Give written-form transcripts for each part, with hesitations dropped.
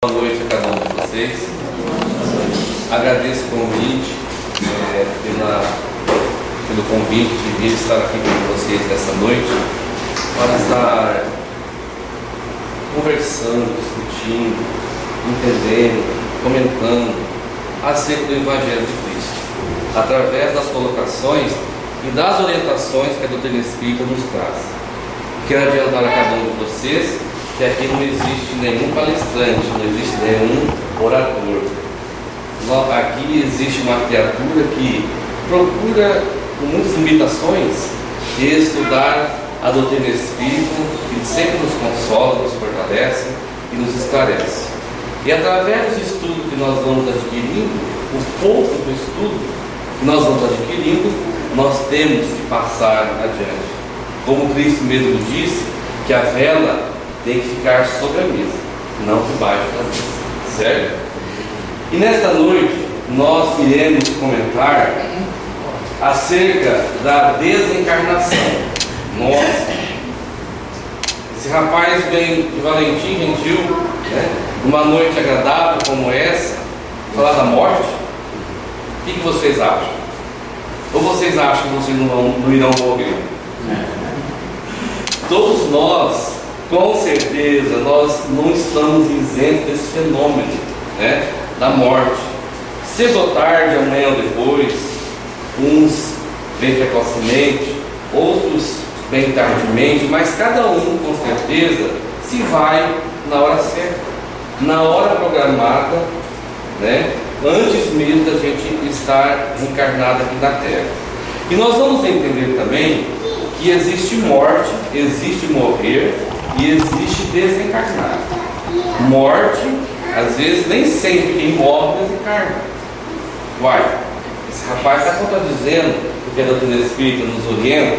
Boa noite a cada um de vocês. Agradeço o convite, pelo convite de vir estar aqui com vocês nessa noite para estar conversando, discutindo, entendendo, comentando acerca do Evangelho de Cristo, através das colocações e das orientações que a doutrina espírita nos traz. Quero adiantar a cada um de vocês que aqui não existe nenhum palestrante, não existe nenhum orador. Aqui existe uma criatura que procura, com muitas limitações, estudar a doutrina espírita, que sempre nos consola, nos fortalece e nos esclarece. E através dos estudos que nós vamos adquirindo, o pouco do estudo que nós vamos adquirindo, nós temos que passar adiante. Como Cristo mesmo disse, que a vela tem que ficar sobre a mesa, não debaixo da mesa, certo? E nesta noite nós iremos comentar acerca da desencarnação. Nossa, esse rapaz vem de Valentim Gentil, né? Numa noite agradável como essa, falar da morte. O que vocês acham? Ou vocês acham que vocês não irão morrer? Todos nós, com certeza, nós não estamos isentos desse fenômeno, né, da morte. Cedo ou tarde, amanhã ou depois, uns bem precocemente, outros bem tardiamente, mas cada um, com certeza, se vai na hora certa, na hora programada, né, antes mesmo da gente estar reencarnado aqui na Terra. E nós vamos entender também que existe morte, existe morrer e existe desencarnar. Morte, às vezes, nem sempre quem morre desencarna. Uai, esse rapaz está contradizendo o que a doutrina espírita nos orienta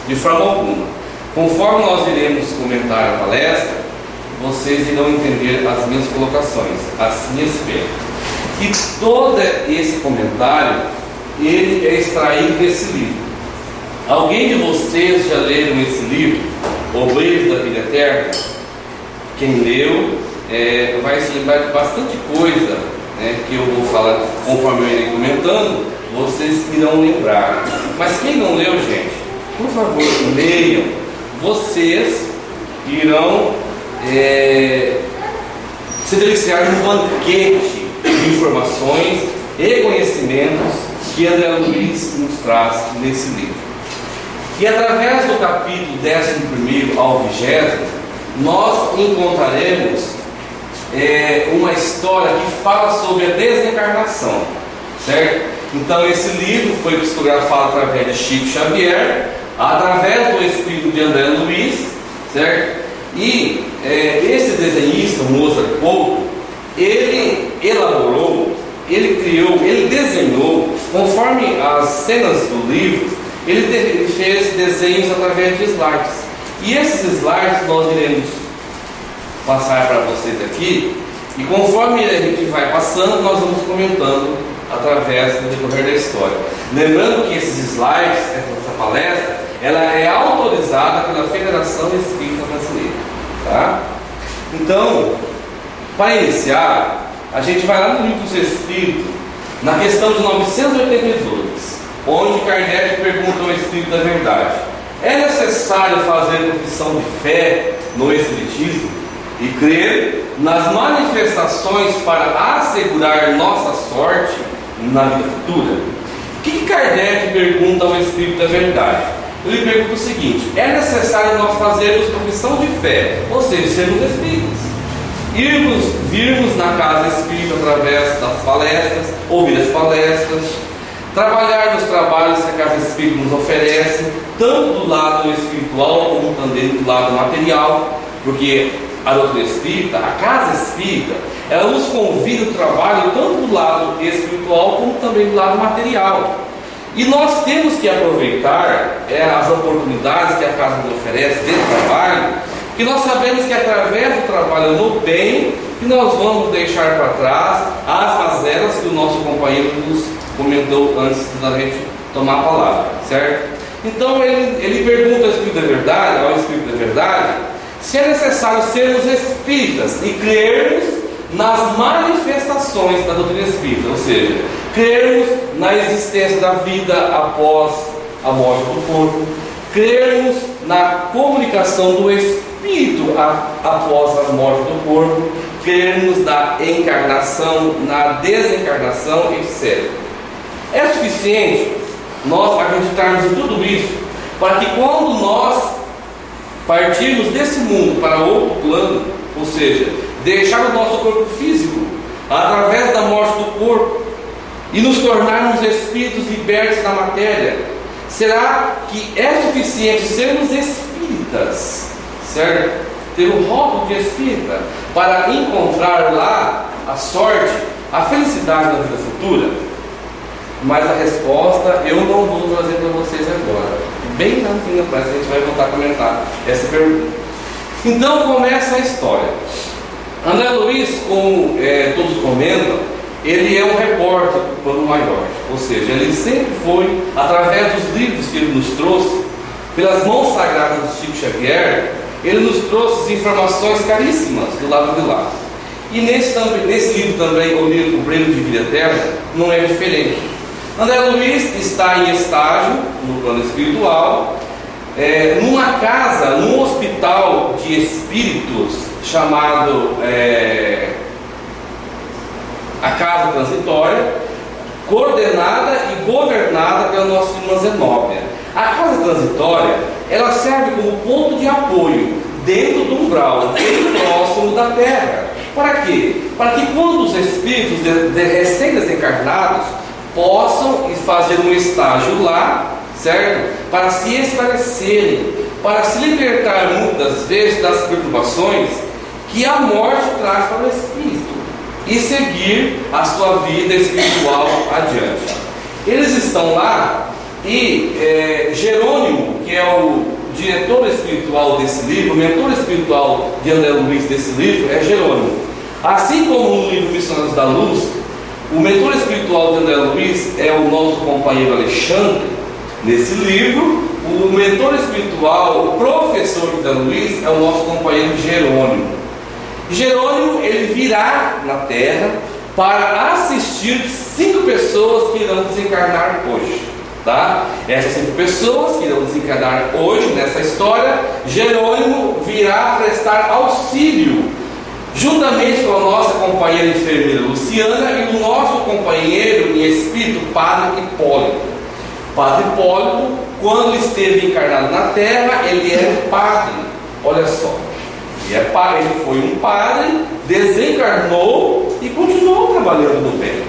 de forma alguma. Conforme nós iremos comentar a palestra, vocês irão entender as minhas colocações, assim espero. E todo esse comentário, ele é extraído desse livro. Alguém de vocês já leram esse livro, Obreiros da Vida Eterna? Quem leu vai se lembrar de bastante coisa, né, que eu vou falar conforme eu irei comentando, vocês irão lembrar. Mas quem não leu, gente, por favor, leiam. Vocês irão se deliciar num banquete de informações e conhecimentos que André Luiz nos traz nesse livro. E através do capítulo 11º ao 20º, nós encontraremos uma história que fala sobre a desencarnação, certo? Então esse livro foi psicografado através de Chico Xavier, através do espírito de André Luiz, certo? E esse desenhista, Mozart Couto, ele elaborou, ele criou, ele desenhou, conforme as cenas do livro, ele fez desenhos através de slides. E esses slides nós iremos passar para vocês aqui. E conforme a gente vai passando, nós vamos comentando através do decorrer da história. Lembrando que esses slides, essa palestra, ela é autorizada pela Federação Espírita Brasileira. Tá? Então, para iniciar, a gente vai lá no Livro dos Espíritos, na questão de 982. Onde Kardec pergunta ao Espírito da Verdade: é necessário fazer profissão de fé no Espiritismo e crer nas manifestações para assegurar nossa sorte na vida futura? O que Kardec pergunta ao Espírito da Verdade? Ele pergunta o seguinte: é necessário nós fazermos profissão de fé, ou seja, sermos espíritas, virmos na casa espírita através das palestras, ouvir as palestras, trabalhar nos trabalhos que a Casa Espírita nos oferece, tanto do lado espiritual como também do lado material, porque a doutrina espírita, a Casa Espírita, ela nos convida ao trabalho tanto do lado espiritual como também do lado material. E nós temos que aproveitar as oportunidades que a Casa nos oferece dentro do trabalho, que nós sabemos que através do trabalho no bem, que nós vamos deixar para trás as mazelas que o nosso companheiro nos comentou antes da gente tomar a palavra, certo? Então ele pergunta ao Espírito da Verdade, se é necessário sermos espíritas e crermos nas manifestações da doutrina espírita, ou seja, crermos na existência da vida após a morte do corpo, crermos na comunicação do espírito após a morte do corpo, crermos na encarnação, na desencarnação, etc. É suficiente nós acreditarmos em tudo isso para que quando nós partirmos desse mundo para outro plano, ou seja, deixar o nosso corpo físico através da morte do corpo e nos tornarmos espíritos libertos da matéria, será que é suficiente sermos espíritas, certo? Ter o rótulo de espírita para encontrar lá a sorte, a felicidade da vida futura? Mas a resposta eu não vou trazer para vocês agora. Bem na fim da palestra a gente vai voltar a comentar essa pergunta. Então começa a história. André Luiz, como todos comentam, ele é um repórter do plano maior. Ou seja, ele sempre foi, através dos livros que ele nos trouxe, pelas mãos sagradas de Chico Xavier, ele nos trouxe informações caríssimas do lado de lá. E nesse livro também, o livro O Brilho de Vida Eterna, não é diferente. André Luiz está em estágio no plano espiritual, numa casa, num hospital de espíritos chamado a Casa Transitória, coordenada e governada pela nossa irmã Zenóbia. A Casa Transitória, ela serve como ponto de apoio dentro do umbral, bem próximo da Terra. Para quê? Para que quando os espíritos recém-desencarnados possam fazer um estágio lá, certo? Para se esclarecerem, para se libertar muitas vezes das perturbações que a morte traz para o espírito e seguir a sua vida espiritual adiante. Eles estão lá e Jerônimo, que é o diretor espiritual desse livro, o mentor espiritual de André Luiz desse livro, é Jerônimo. Assim como no livro Missionários da Luz, o mentor espiritual de André Luiz é o nosso companheiro Alexandre. Nesse livro, o mentor espiritual, o professor de André Luiz, é o nosso companheiro Jerônimo. Jerônimo, ele virá na Terra para assistir 5 pessoas que irão desencarnar hoje, tá? Essas 5 pessoas que irão desencarnar hoje nessa história, Jerônimo virá prestar auxílio juntamente com a nossa companheira enfermeira Luciana e o nosso companheiro em espírito, Padre Hipólito. Padre Hipólito, quando esteve encarnado na Terra, ele era um padre. Olha só, ele foi um padre, desencarnou e continuou trabalhando no bem.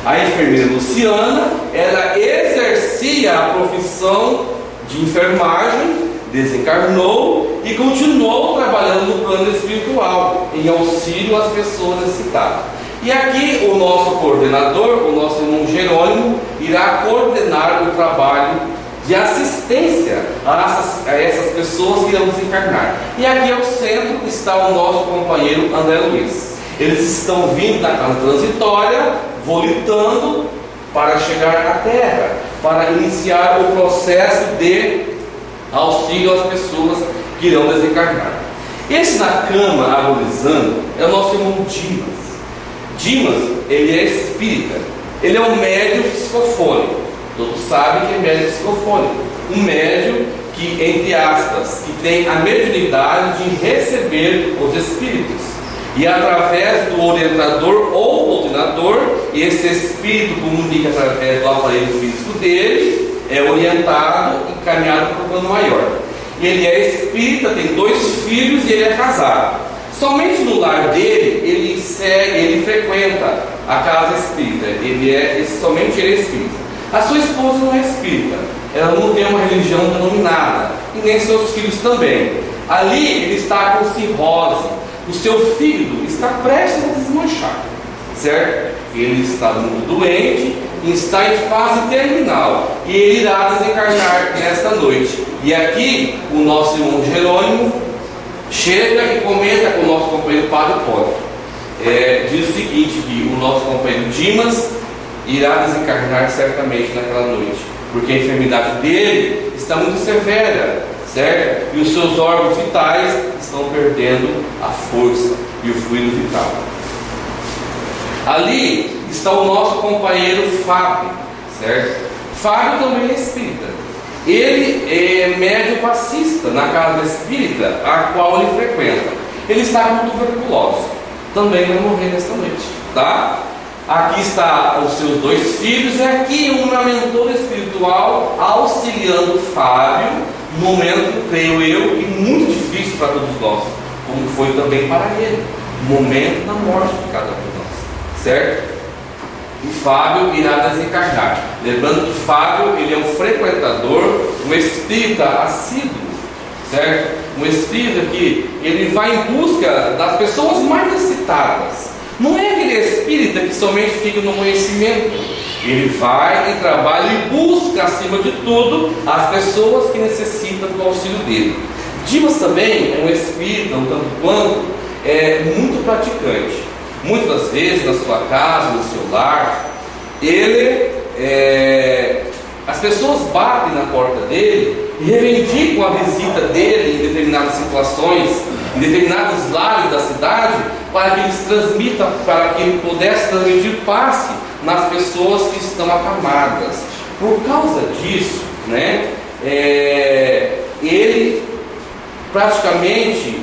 A enfermeira Luciana, ela exercia a profissão de enfermagem, desencarnou e continuou trabalhando no plano espiritual, em auxílio às pessoas necessitadas. E aqui o nosso coordenador, o nosso irmão Jerônimo, irá coordenar o trabalho de assistência a essas pessoas que irão desencarnar. E aqui ao centro está o nosso companheiro André Luiz. Eles estão vindo da casa transitória, volitando para chegar à Terra, para iniciar o processo de auxílio às pessoas que irão desencarnar. Esse na cama agonizando é o nosso irmão Dimas. Dimas, ele é espírita, ele é um médium psicofônico. Todos sabem que é médium psicofônico, um médium que, entre aspas, que tem a mediunidade de receber os espíritos, e através do orientador ou doutrinador, esse espírito comunica através do aparelho físico dele, é orientado e encaminhado para o plano maior. Ele é espírita, tem 2 filhos e ele é casado. Somente no lar dele, ele frequenta a casa espírita, somente ele é espírita. A sua esposa não é espírita, ela não tem uma religião denominada, e nem seus filhos também. Ali ele está com cirrose, o seu fígado está prestes a desmanchar, certo? Ele está muito doente, está em fase terminal, e ele irá desencarnar nesta noite. E aqui o nosso irmão Jerônimo chega e comenta com o nosso companheiro Padre Hipólito. Diz o seguinte, que o nosso companheiro Dimas irá desencarnar certamente naquela noite, porque a enfermidade dele está muito severa, certo? E os seus órgãos vitais estão perdendo a força e o fluido vital. Ali está o nosso companheiro Fábio, certo? Fábio também é espírita. Ele é médium passista na casa espírita, a qual ele frequenta. Ele está com tuberculose, também vai morrer nesta noite, tá? Aqui está os seus 2 filhos, e aqui uma mentora espiritual auxiliando Fábio, no momento, creio eu, e muito difícil para todos nós, como foi também para ele, momento da morte de cada um de nós, certo? E Fábio irá desencarnar. Lembrando que Fábio, ele é um frequentador, um espírita assíduo, certo? Um espírita que ele vai em busca das pessoas mais necessitadas. Não é aquele espírita que somente fica no conhecimento. Ele vai e trabalha e busca, acima de tudo, as pessoas que necessitam do auxílio dele. Dimas também é um espírita, um tanto quanto, muito praticante. Muitas das vezes, na sua casa, no seu lar, as pessoas batem na porta dele e reivindicam a visita dele em determinadas situações, em determinados lares da cidade, para que eles transmitam, para que ele pudesse transmitir passe nas pessoas que estão acamadas. Por causa disso, né, ele praticamente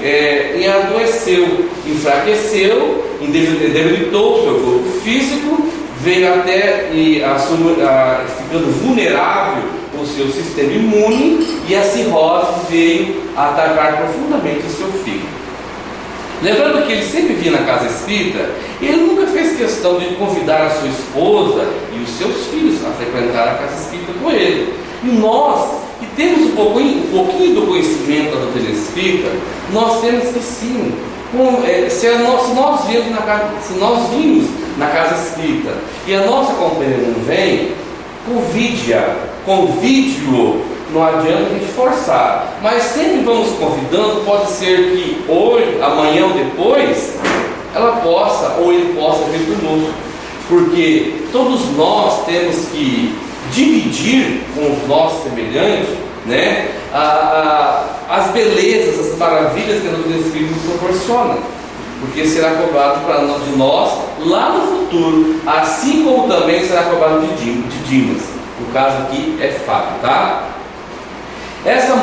adoeceu, enfraqueceu, debilitou o seu corpo físico, veio até ficando vulnerável o seu sistema imune, e a cirrose veio atacar profundamente o seu fígado. Lembrando que ele sempre vinha na casa espírita, ele nunca fez questão de convidar a sua esposa e os seus filhos a frequentar a casa espírita com ele. E nós, que temos um pouquinho do conhecimento da doutrina espírita, nós temos que sim, se nós vimos na casa espírita e a nossa companheira não vem, convide-o. Não adianta a gente forçar, mas sempre vamos convidando. Pode ser que hoje, amanhã ou depois, ela possa ou ele possa vir conosco, porque todos nós temos que dividir com os nossos semelhantes, né, as belezas, as maravilhas que a doutrina espírita nos proporciona, porque será cobrado de nós lá no futuro, assim como também será cobrado de Dimas. O caso aqui é Fábio, tá? Essa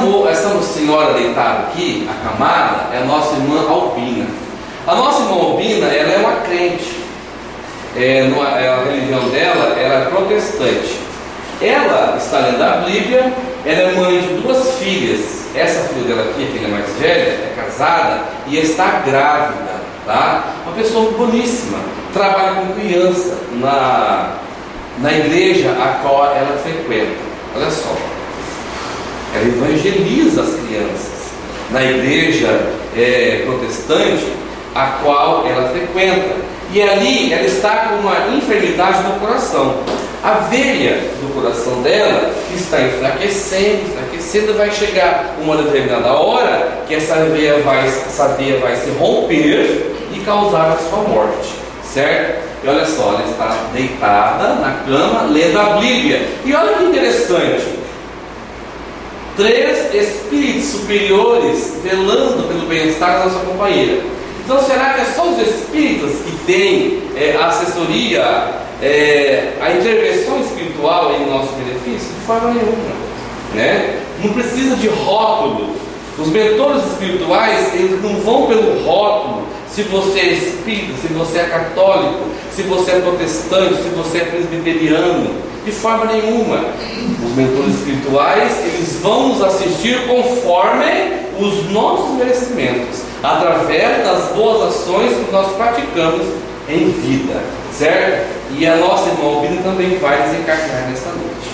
senhora deitada aqui, acamada, é a nossa irmã Albina. A nossa irmã Albina, ela é uma crente. A religião dela é protestante. Ela está lendo a Bíblia, ela é mãe de 2 filhas. Essa filha dela aqui, a filha mais velha, é casada e está grávida, tá? Uma pessoa boníssima, trabalha com criança na igreja a qual ela frequenta. Olha só, ela evangeliza as crianças na igreja protestante a qual ela frequenta, e ali ela está com uma enfermidade no coração. A veia do coração dela está enfraquecendo, vai chegar uma determinada hora que essa veia vai se romper e causar a sua morte, certo? E olha só, ela está deitada na cama lendo a Bíblia. E olha que interessante, 3 espíritos superiores velando pelo bem-estar da nossa companheira. Então será que é só os espíritos que têm a assessoria, a intervenção espiritual em nosso benefício? De forma nenhuma, né? Não precisa de rótulo. Os mentores espirituais, eles não vão pelo rótulo, se você é espírita, se você é católico, se você é protestante, se você é presbiteriano. De forma nenhuma. Os mentores espirituais, eles vão nos assistir conforme os nossos merecimentos, através das boas ações que nós praticamos em vida, certo? E a nossa irmã Albina também vai desencarnar nesta noite.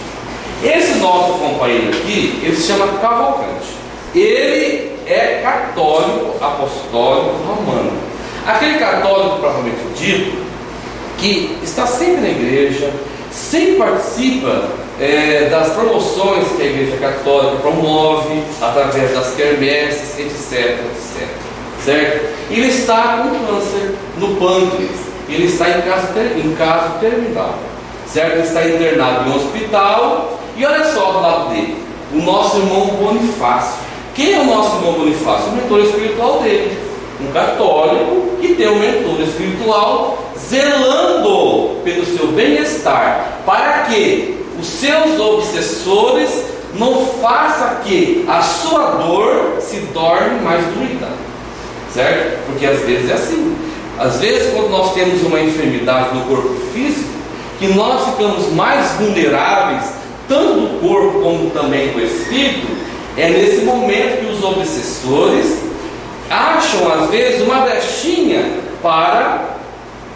Esse nosso companheiro aqui, ele se chama Cavalcante. Ele é católico apostólico romano. Aquele católico propriamente dito, que está sempre na igreja, sempre participa das promoções que a Igreja Católica promove, através das quermesses, etc, certo? Ele está com câncer no pâncreas, ele está em caso terminal, certo? Ele está internado em um hospital, e olha só do lado dele, o nosso irmão Bonifácio. Quem é o nosso irmão Bonifácio? O mentor espiritual dele. um católico que tem um mentor espiritual zelando pelo seu bem-estar, para que os seus obsessores não façam que a sua dor se torne mais doída, certo? Porque às vezes é assim. Às vezes, quando nós temos uma enfermidade no corpo físico, que nós ficamos mais vulneráveis, tanto do corpo como também do espírito, é nesse momento que os obsessores acham às vezes uma brechinha para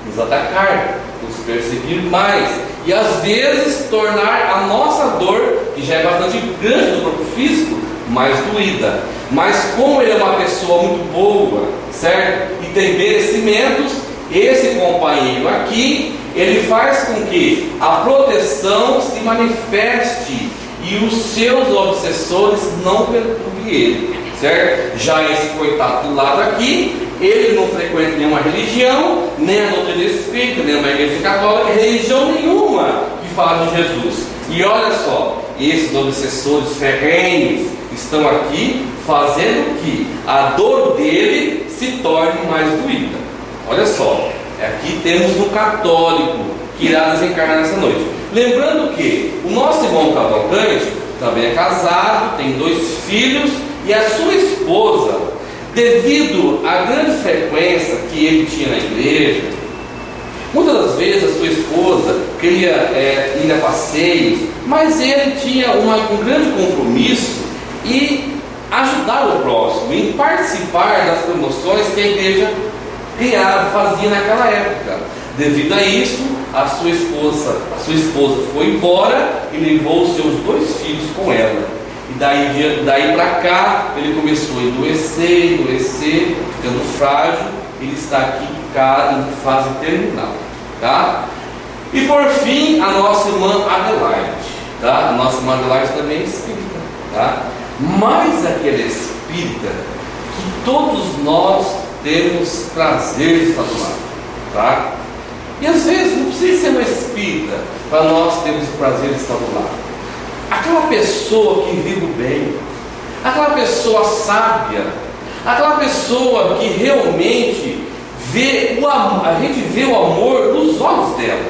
nos atacar, nos perseguir mais, e às vezes tornar a nossa dor, que já é bastante grande do corpo físico, mais doída. Mas como ele é uma pessoa muito boa, certo? E tem merecimentos, esse companheiro aqui, ele faz com que a proteção se manifeste e os seus obsessores não perturbem ele, certo? Já esse coitado do lado aqui, ele não frequenta nenhuma religião, nem a doutrina espírita, nem uma igreja católica, religião nenhuma que fala de Jesus. E olha só, esses obsessores ferrenhos estão aqui fazendo que a dor dele se torne mais doída. Olha só, aqui temos um católico que irá desencarnar nessa noite. Lembrando que o nosso irmão Cavalcante também é casado, tem 2 filhos, e a sua esposa, devido à grande frequência que ele tinha na igreja, muitas das vezes a sua esposa queria ir a passeios, mas ele tinha um grande compromisso e ajudar o próximo, em participar das promoções que a igreja fazia naquela época. Devido a isso, a sua esposa foi embora e levou os seus 2 filhos com ela. E daí para cá, ele começou a endoecer, ficando frágil. Ele está aqui em fase terminal, tá? E por fim, a nossa irmã Adelaide, tá? A nossa irmã Adelaide também é espírita, tá? Mas aquele espírita que todos nós temos prazer de estar do lado, tá? E às vezes não precisa ser uma espírita para nós termos o prazer de estar do lado. Aquela pessoa que vive o bem, aquela pessoa sábia, aquela pessoa que realmente vê o amor, a gente vê o amor nos olhos dela.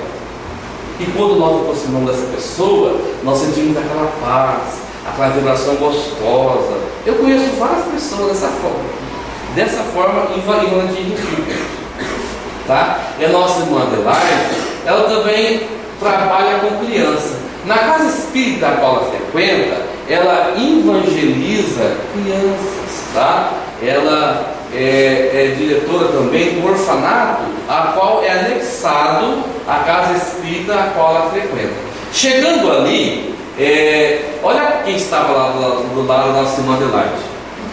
E quando nós nos aproximamos dessa pessoa, nós sentimos aquela paz, aquela vibração gostosa. Eu conheço várias pessoas dessa forma invariante, tá? E a nossa irmã Adelaide, ela também trabalha com criança. Na casa espírita a qual ela frequenta, ela evangeliza crianças, tá? Ela é diretora também do orfanato, a qual é anexado à casa espírita a qual ela frequenta. Chegando ali, olha quem estava lá do lado da nossa irmã Adelaide,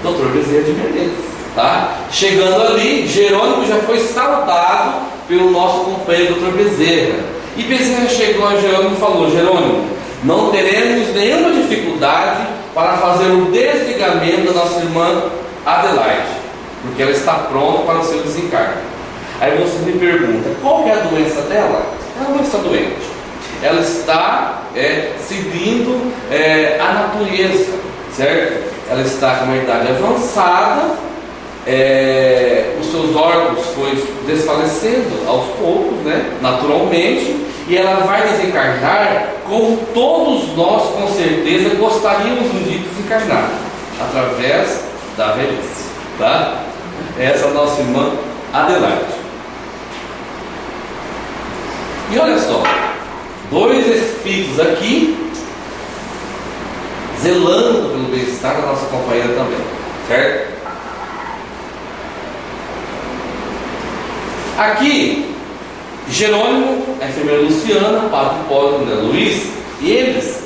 Dr. Bezerra de Menezes, tá? Chegando ali, Jerônimo já foi saudado pelo nosso companheiro Dr. Bezerra. E Bezerra chegou a Jerônimo e falou: Jerônimo, não teremos nenhuma dificuldade para fazer o desligamento da nossa irmã Adelaide, porque ela está pronta para o seu desencarne. Aí você me pergunta, qual que é a doença dela? Ela não está doente, ela está seguindo a natureza, certo? Ela está com uma idade avançada, os seus órgãos foram desfalecendo aos poucos, né? Naturalmente, e ela vai desencarnar como todos nós com certeza gostaríamos um dia de desencarnar, através da velhice, tá? Essa é a nossa irmã Adelaide. E olha só, 2 espíritos aqui zelando pelo bem-estar da nossa companheira também, certo? Aqui, Jerônimo, a enfermeira Luciana, o padre Hipólito, André Luiz, e eles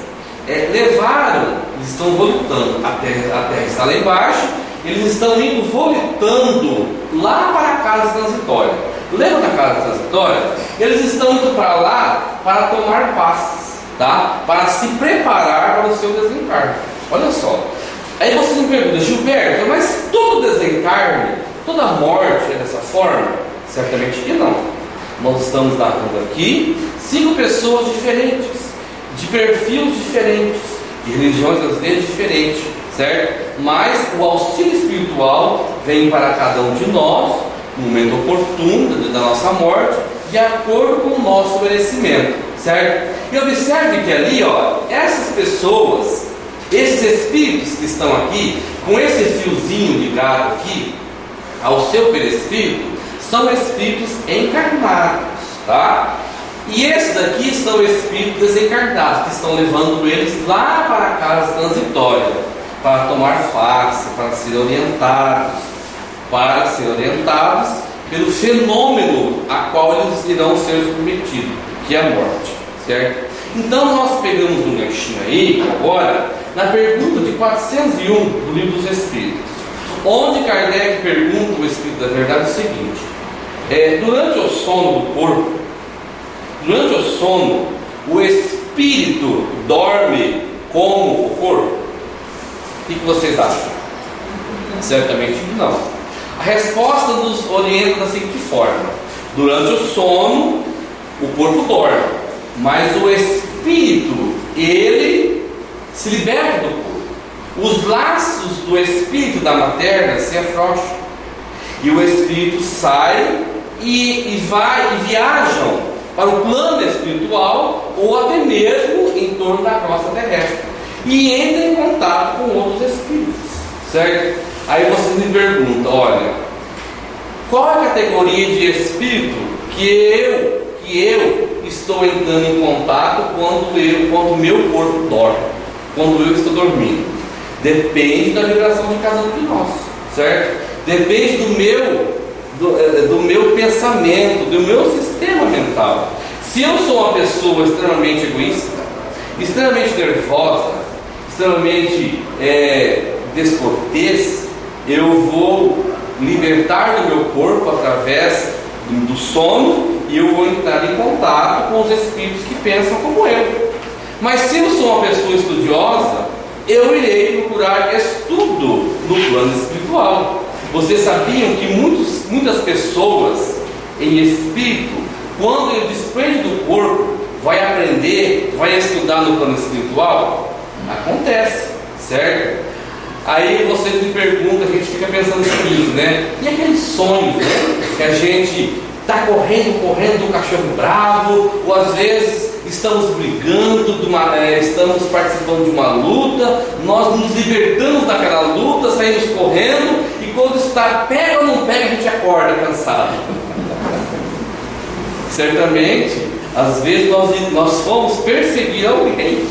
levaram, eles estão voltando, a terra está lá embaixo, eles estão indo voltando lá para a casa transitória. Lembra da casa transitória? Eles estão indo para lá para tomar passes, tá? Para se preparar para o seu desencarne. Olha só. Aí você me pergunta, Gilberto, mas todo desencarne, toda morte é dessa forma? Certamente que não. Nós estamos narrando aqui 5 pessoas diferentes, de perfis diferentes, de religiões às vezes diferentes, certo? Mas o auxílio espiritual vem para cada um de nós, no momento oportuno da nossa morte, de acordo com o nosso merecimento, certo? E observe que ali, essas pessoas, esses espíritos que estão aqui, com esse fiozinho ligado aqui ao seu perispírito, são espíritos encarnados, tá? E esses aqui são espíritos desencarnados, que estão levando eles lá para a casa transitória, para tomar face, para serem orientados pelo fenômeno a qual eles irão ser submetidos, que é a morte, certo? Então nós pegamos um ganchinho aí, agora, na pergunta de 401 do Livro dos Espíritos, onde Kardec pergunta ao Espírito da Verdade o seguinte: durante o sono do corpo, durante o sono, o espírito dorme como o corpo? O que vocês acham? Certamente não. A resposta nos orienta da seguinte forma: durante o sono, o corpo dorme, mas o espírito, ele se liberta do corpo. Os laços do espírito da matéria se afrouxam, e o espírito sai e viajam para o plano espiritual, ou até mesmo em torno da crosta terrestre, e entra em contato com outros espíritos, certo? Aí vocês me perguntam: olha, qual é a categoria de espírito que eu estou entrando em contato quando o meu corpo dorme, quando eu estou dormindo? Depende da vibração de cada um de nós, certo? Depende do meu pensamento, do meu sistema mental. Se eu sou uma pessoa extremamente egoísta, extremamente nervosa, extremamente descortês, eu vou libertar do meu corpo através do sono, e eu vou entrar em contato com os espíritos que pensam como eu. Mas se eu sou uma pessoa estudiosa, eu irei procurar estudo no plano espiritual. Vocês sabiam que muitas pessoas em espírito, quando ele desprende do corpo, vai aprender, vai estudar no plano espiritual? Acontece, certo? Aí vocês me perguntam, a gente fica pensando o seguinte, né? E aqueles sonhos, né? Que a gente está correndo do cachorro bravo, ou às vezes estamos brigando, estamos participando de uma luta, nós nos libertamos daquela luta, saímos correndo, e quando está pega ou não pega, a gente acorda cansado. Certamente, às vezes nós fomos perseguir alguém,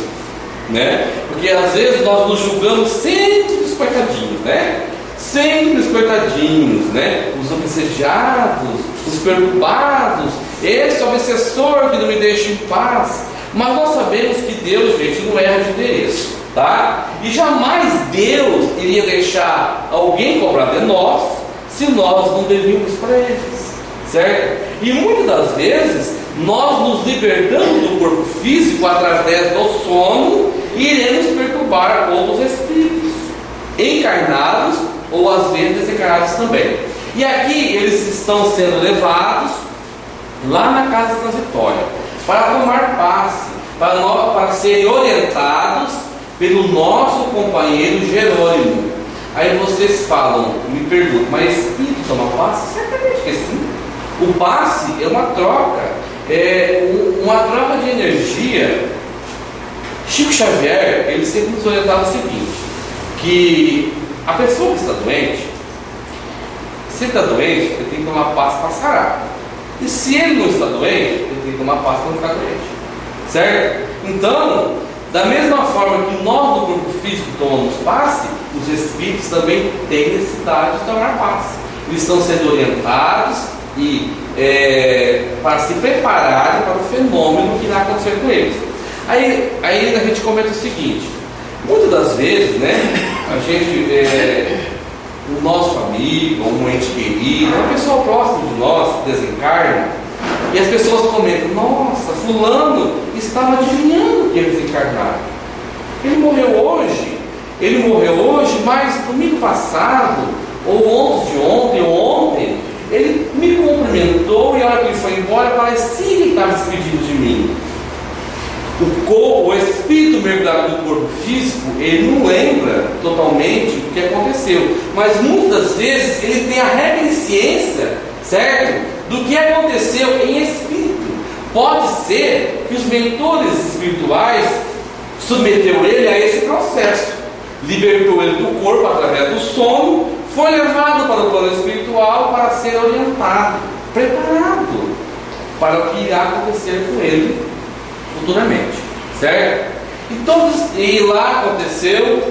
né? Porque às vezes nós nos julgamos sempre os coitadinhos, né? Sempre os coitadinhos, né? Os obsediados, os perturbados, esse obsessor que não me deixa em paz. Mas nós sabemos que Deus, gente, não erra de endereço, tá? E jamais Deus iria deixar alguém cobrar de nós se nós não devíamos para eles, certo? E muitas das vezes nós nos libertamos do corpo físico através do sono e iremos perturbar outros espíritos, encarnados ou às vezes desencarnados também. E aqui eles estão sendo levados lá na casa transitória para tomar passe, para serem orientados pelo nosso companheiro Jerônimo. Aí vocês falam, me perguntam, mas espírito toma passe? Certamente que sim. O passe é uma troca de energia. Chico Xavier, ele sempre nos orientava o seguinte, que a pessoa que está doente, se ele está doente, ele tem que tomar passe para sarar. E se ele não está doente, ele tem que tomar passe para não ficar doente, certo? Então, da mesma forma que nós do corpo físico tomamos passe, os espíritos também têm necessidade de tomar passe. Eles estão sendo orientados e para se prepararem para o fenômeno que irá acontecer com eles. Aí a gente comenta o seguinte: muitas das vezes, né, a gente, o nosso amigo, um ente querido, uma pessoa próxima de nós desencarna, e as pessoas comentam: nossa, fulano estava adivinhando que ele desencarnava. Ele morreu hoje, mas domingo passado, ou antes de ontem, ou ontem, ele me cumprimentou, e a hora que ele foi embora, parecia que ele estava despedindo de mim. O espírito mergulhado no corpo físico, ele não lembra totalmente o que aconteceu, mas muitas vezes ele tem a reminiscência, certo? Do que aconteceu em espírito. Pode ser que os mentores espirituais submeteu ele a esse processo, libertou ele do corpo através do sono, foi levado para o plano espiritual para ser orientado, preparado para o que irá acontecer com ele futuramente, certo? E lá aconteceu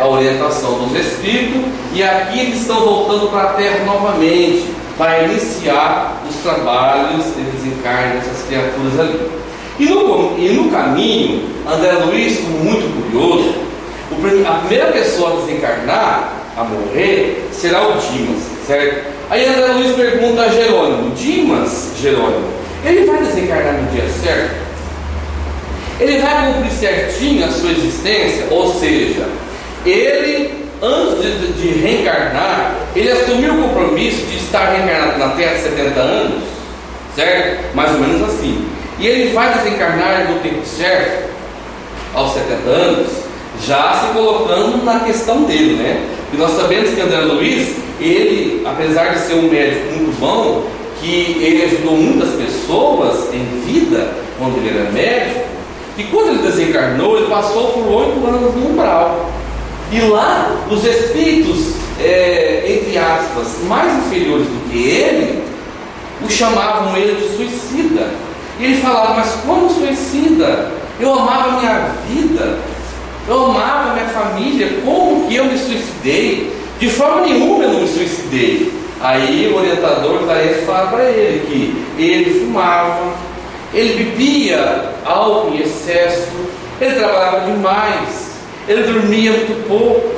a orientação dos espíritos, e aqui eles estão voltando para a terra novamente, para iniciar os trabalhos de desencarne dessas criaturas ali. E no caminho, André Luiz, como muito curioso, a primeira pessoa a desencarnar, a morrer, será o Dimas, certo? Aí André Luiz pergunta a Jerônimo: Dimas, Jerônimo, ele vai desencarnar no dia certo? Ele vai cumprir certinho a sua existência? Ou seja, ele, antes de reencarnar, ele assumiu o compromisso de estar reencarnado na Terra 70 anos, certo? Mais ou menos assim. E ele vai desencarnar no tempo certo, aos 70 anos, já se colocando na questão dele, né? E nós sabemos que André Luiz, ele, apesar de ser um médico muito bom, que ele ajudou muitas pessoas em vida, quando ele era médico, e quando ele desencarnou, ele passou por 8 anos no umbral. E lá, os espíritos, entre aspas, mais inferiores do que ele, o chamavam ele de suicida. E ele falava: mas como suicida? Eu amava a minha vida, eu amava a minha família, como que eu me suicidei? De forma nenhuma eu não me suicidei. Aí o orientador Clarence fala para ele que ele fumava, ele bebia álcool em excesso, ele trabalhava demais, ele dormia muito pouco,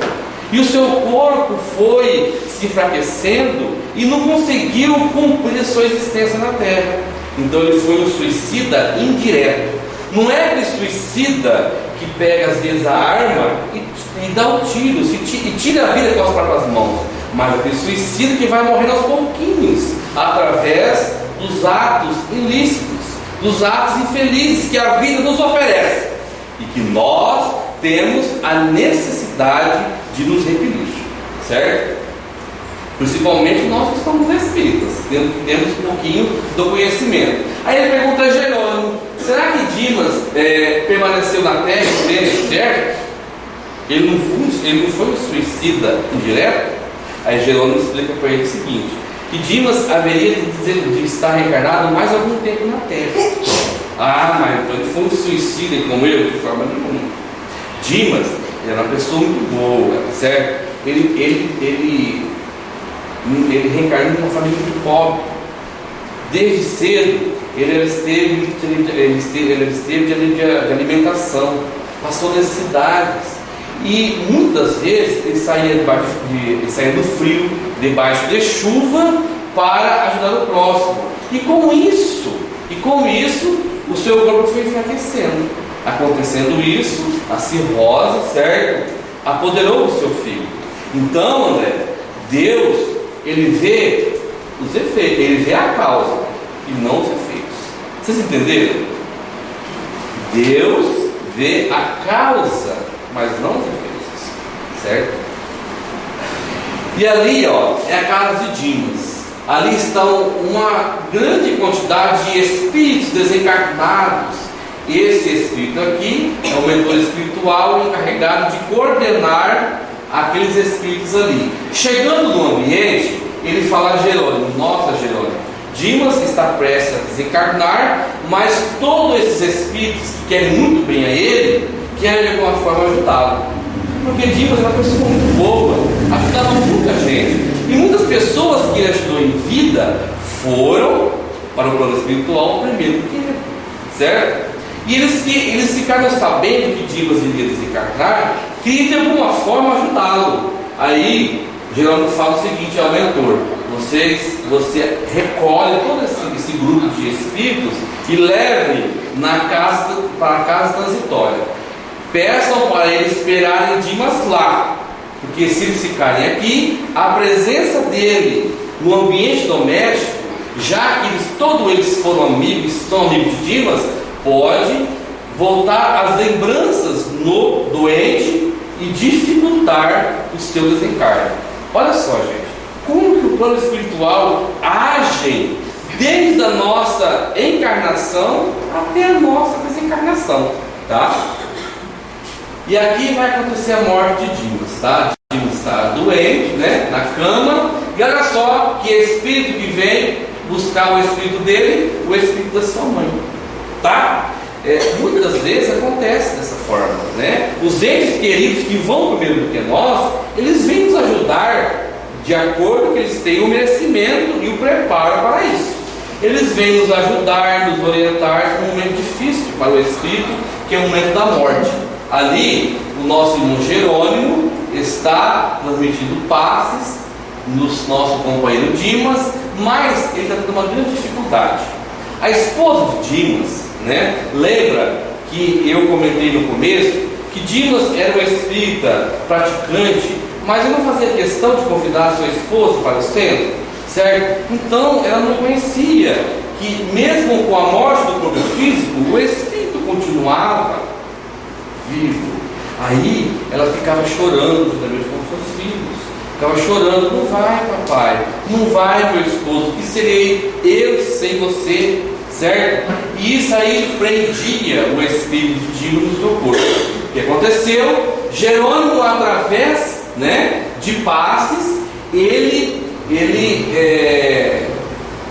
e o seu corpo foi se enfraquecendo e não conseguiu cumprir a sua existência na Terra. Então ele foi um suicida indireto. Não é aquele suicida que pega às vezes a arma e dá um tiro e tira a vida com as próprias mãos, mas aquele suicida que vai morrendo aos pouquinhos, através dos atos ilícitos, dos atos infelizes que a vida nos oferece e que nós temos a necessidade de nos repelir, certo? Principalmente nós que somos espíritas, temos um pouquinho do conhecimento. Aí ele pergunta a Jerônimo: será que Dimas permaneceu na Terra e deu certo? Ele não foi um suicida indireto? Aí Jerônimo explica para ele o seguinte: que Dimas haveria de estar reencarnado mais algum tempo na Terra. Ah, mas então ele foi um suicida como eu? De forma nenhuma. Dimas era uma pessoa muito boa, certo? Ele reencarnou numa família muito pobre. Desde cedo ele esteve de alimentação, passou necessidades, e muitas vezes ele saía do frio, debaixo de chuva, para ajudar o próximo. E com isso o seu corpo foi enfraquecendo. Acontecendo isso, a cirrose, certo, apoderou o seu filho. Então, André, Deus, ele vê os efeitos, ele vê a causa e não os efeitos. Vocês entenderam? Deus vê a causa, mas não os efeitos, certo? E ali, é a casa de Dimas. Ali estão uma grande quantidade de espíritos desencarnados. Esse espírito aqui é o mentor espiritual encarregado de coordenar aqueles espíritos ali. Chegando no ambiente, ele fala a Jerônimo: nossa, Jerônimo, Dimas está prestes a desencarnar, mas todos esses espíritos que querem muito bem a ele, querem de alguma forma ajudá-lo. Porque Dimas é uma pessoa muito boa, ajudava muita gente, e muitas pessoas que ele ajudou em vida foram para o plano espiritual primeiro que ele, certo? E eles ficaram sabendo que Dimas iria desencarnar, queriam de alguma forma ajudá-lo. Aí Jerônimo fala o seguinte ao mentor: você recolhe todo esse grupo de espíritos e leve para a casa transitória. Peçam para eles esperarem Dimas lá, porque se eles ficarem aqui, a presença dele no ambiente doméstico, já que todos eles foram amigos, são amigos de Dimas, pode voltar as lembranças no doente e dificultar o seu desencarne. Olha só, gente, como que o plano espiritual age desde a nossa encarnação até a nossa desencarnação, tá? E aqui vai acontecer a morte de Dimas, tá? Dimas está doente, né, na cama, e olha só que espírito que vem buscar o espírito dele, o espírito da sua mãe, tá? Muitas vezes acontece dessa forma, né? Os entes queridos que vão primeiro do que nós, eles vêm nos ajudar de acordo com que eles têm o merecimento e o preparo para isso. Eles vêm nos ajudar, nos orientar num momento difícil para o espírito, que é o momento da morte. Ali, o nosso irmão Jerônimo está transmitindo passes no nosso companheiro Dimas, mas ele está tendo uma grande dificuldade. A esposa de Dimas, né, lembra que eu comentei no começo que Dimas era um espírita praticante, mas eu não fazia questão de convidar a sua esposa para o centro, certo? Então ela não conhecia que mesmo com a morte do corpo físico, o espírito continuava vivo. Aí ela ficava chorando juntamente com seus filhos, ficava chorando: não vai, papai, não vai, meu esposo, que serei eu sem você, certo? E isso aí prendia o espírito de Dimas no seu corpo. O que aconteceu? Jerônimo, através, né, de passes,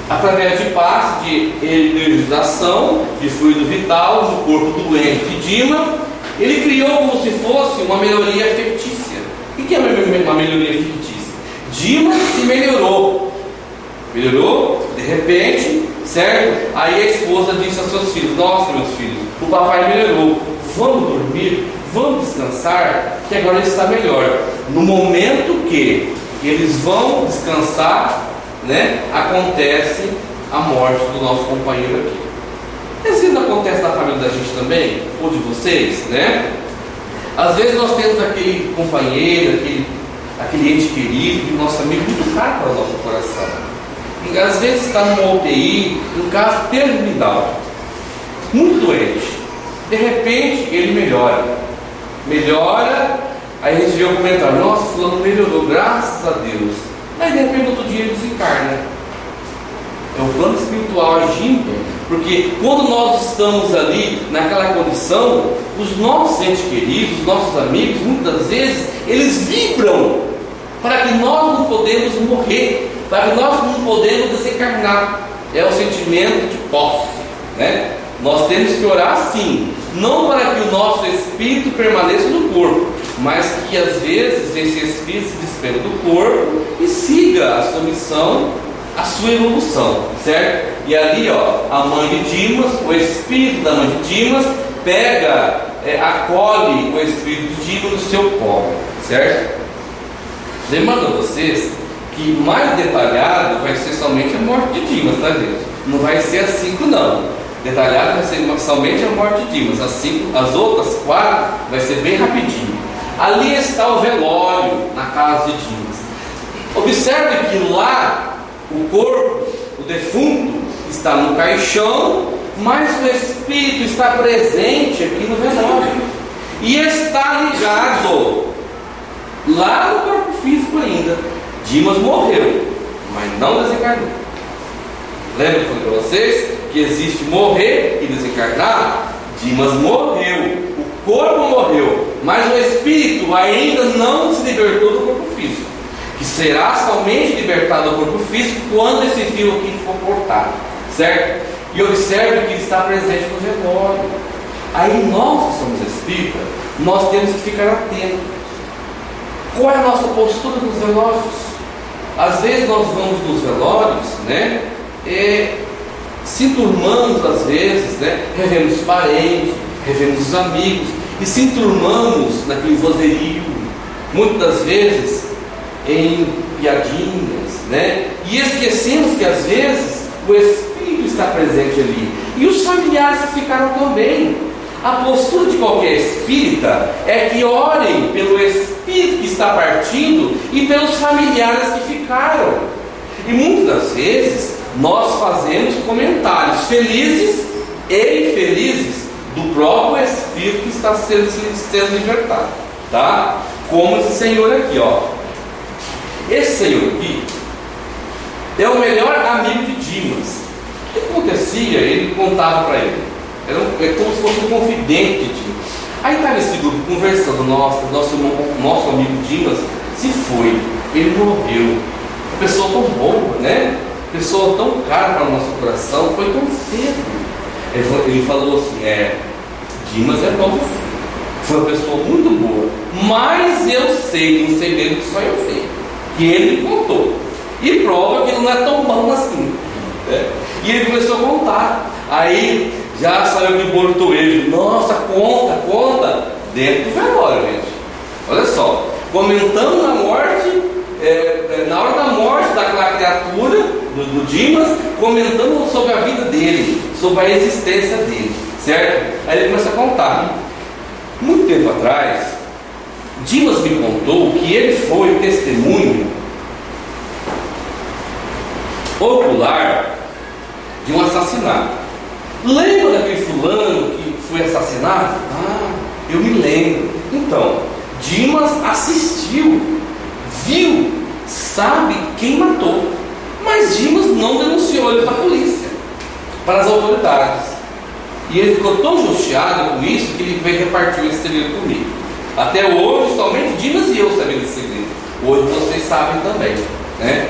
através de passes de energização de fluido vital no corpo doente de Dimas, ele criou como se fosse uma melhoria fictícia. O que é uma melhoria fictícia? Dimas se melhorou, de repente, certo? Aí a esposa disse aos seus filhos: nossa, meus filhos, o papai melhorou, vamos dormir, vamos descansar, que agora ele está melhor. No momento que eles vão descansar, né, acontece a morte do nosso companheiro aqui. Às vezes acontece na família da gente também, ou de vocês, né? Às vezes nós temos aquele companheiro, aquele ente querido, nosso amigo, muito caro para o nosso coração. E às vezes está numa UTI, um caso terminal, muito doente. De repente ele melhora, aí a gente vê o comentário: nossa, fulano melhorou, graças a Deus. Aí de repente outro dia ele desencarna. É o plano espiritual agindo, porque quando nós estamos ali naquela condição, os nossos entes queridos, os nossos amigos, muitas vezes eles vibram para que nós não podemos morrer, para que nós não podemos desencarnar. É o sentimento de posse, né? Nós temos que orar sim, não para que o nosso espírito permaneça no corpo, mas que às vezes esse espírito se despenda do corpo e siga a sua missão, a sua evolução, certo? E ali, ó, a mãe de Dimas, o espírito da mãe de Dimas acolhe o espírito de Dimas no seu colo, certo? Lembrando a vocês que mais detalhado vai ser somente a morte de Dimas, tá, gente? Não vai ser as 5 não. Detalhado vai ser somente a morte de Dimas. As outras 4 vai ser bem rapidinho. Ali está o velório na casa de Dimas. Observe que lá o corpo, o defunto, está no caixão, mas o espírito está presente aqui no velório e está ligado lá no corpo físico ainda. Dimas morreu, mas não desencarnou. Lembra que eu falei para vocês que existe morrer e desencarnar? Dimas morreu, o corpo morreu, mas o espírito ainda não se libertou do corpo físico, que será somente libertado do corpo físico quando esse fio aqui for cortado, certo? E observe que ele está presente no velório. Aí nós que somos espíritas, nós temos que ficar atentos. Qual é a nossa postura nos velórios? Às vezes nós vamos nos velórios, né? Se enturmamos às vezes, né? Revemos os parentes, revemos os amigos e se enturmamos naquele vozerio, muitas das vezes em piadinhas, né? E esquecemos que às vezes o Espírito está presente ali e os familiares que ficaram também. A postura de qualquer espírita é que orem pelo espírito que está partindo e pelos familiares que ficaram. E muitas das vezes nós fazemos comentários felizes e infelizes do próprio espírito que está sendo libertado, tá? Como esse senhor aqui, ó. Esse senhor aqui é o melhor amigo de Dimas. O que acontecia? Ele contava para ele. É como se fosse um confidente de Dimas. Aí estava esse grupo conversando. Nosso amigo Dimas se foi, ele morreu. Uma pessoa tão boa, né? Pessoa tão cara para o nosso coração, foi tão cedo. Ele falou assim: Dimas é bom, foi uma pessoa muito boa, mas eu sei de um segredo que só eu sei, que ele me contou, e prova que ele não é tão bom assim, né? E ele começou a contar. Aí já saiu de bortoejo. Nossa, conta dentro do velório, gente. Olha só, comentando na morte, na hora da morte daquela criatura do Dimas, comentando sobre a vida dele, sobre a existência dele, certo? Aí ele começa a contar. Muito tempo atrás, Dimas me contou que ele foi testemunho ocular de um assassinato. Lembra daquele fulano que foi assassinado? Eu me lembro. Então, Dimas assistiu, viu, sabe quem matou, mas Dimas não denunciou ele para a polícia, para as autoridades. E ele ficou tão angustiado com isso que ele veio repartir esse segredo comigo. Até hoje, somente Dimas e eu sabemos desse segredo. Hoje vocês sabem também, né?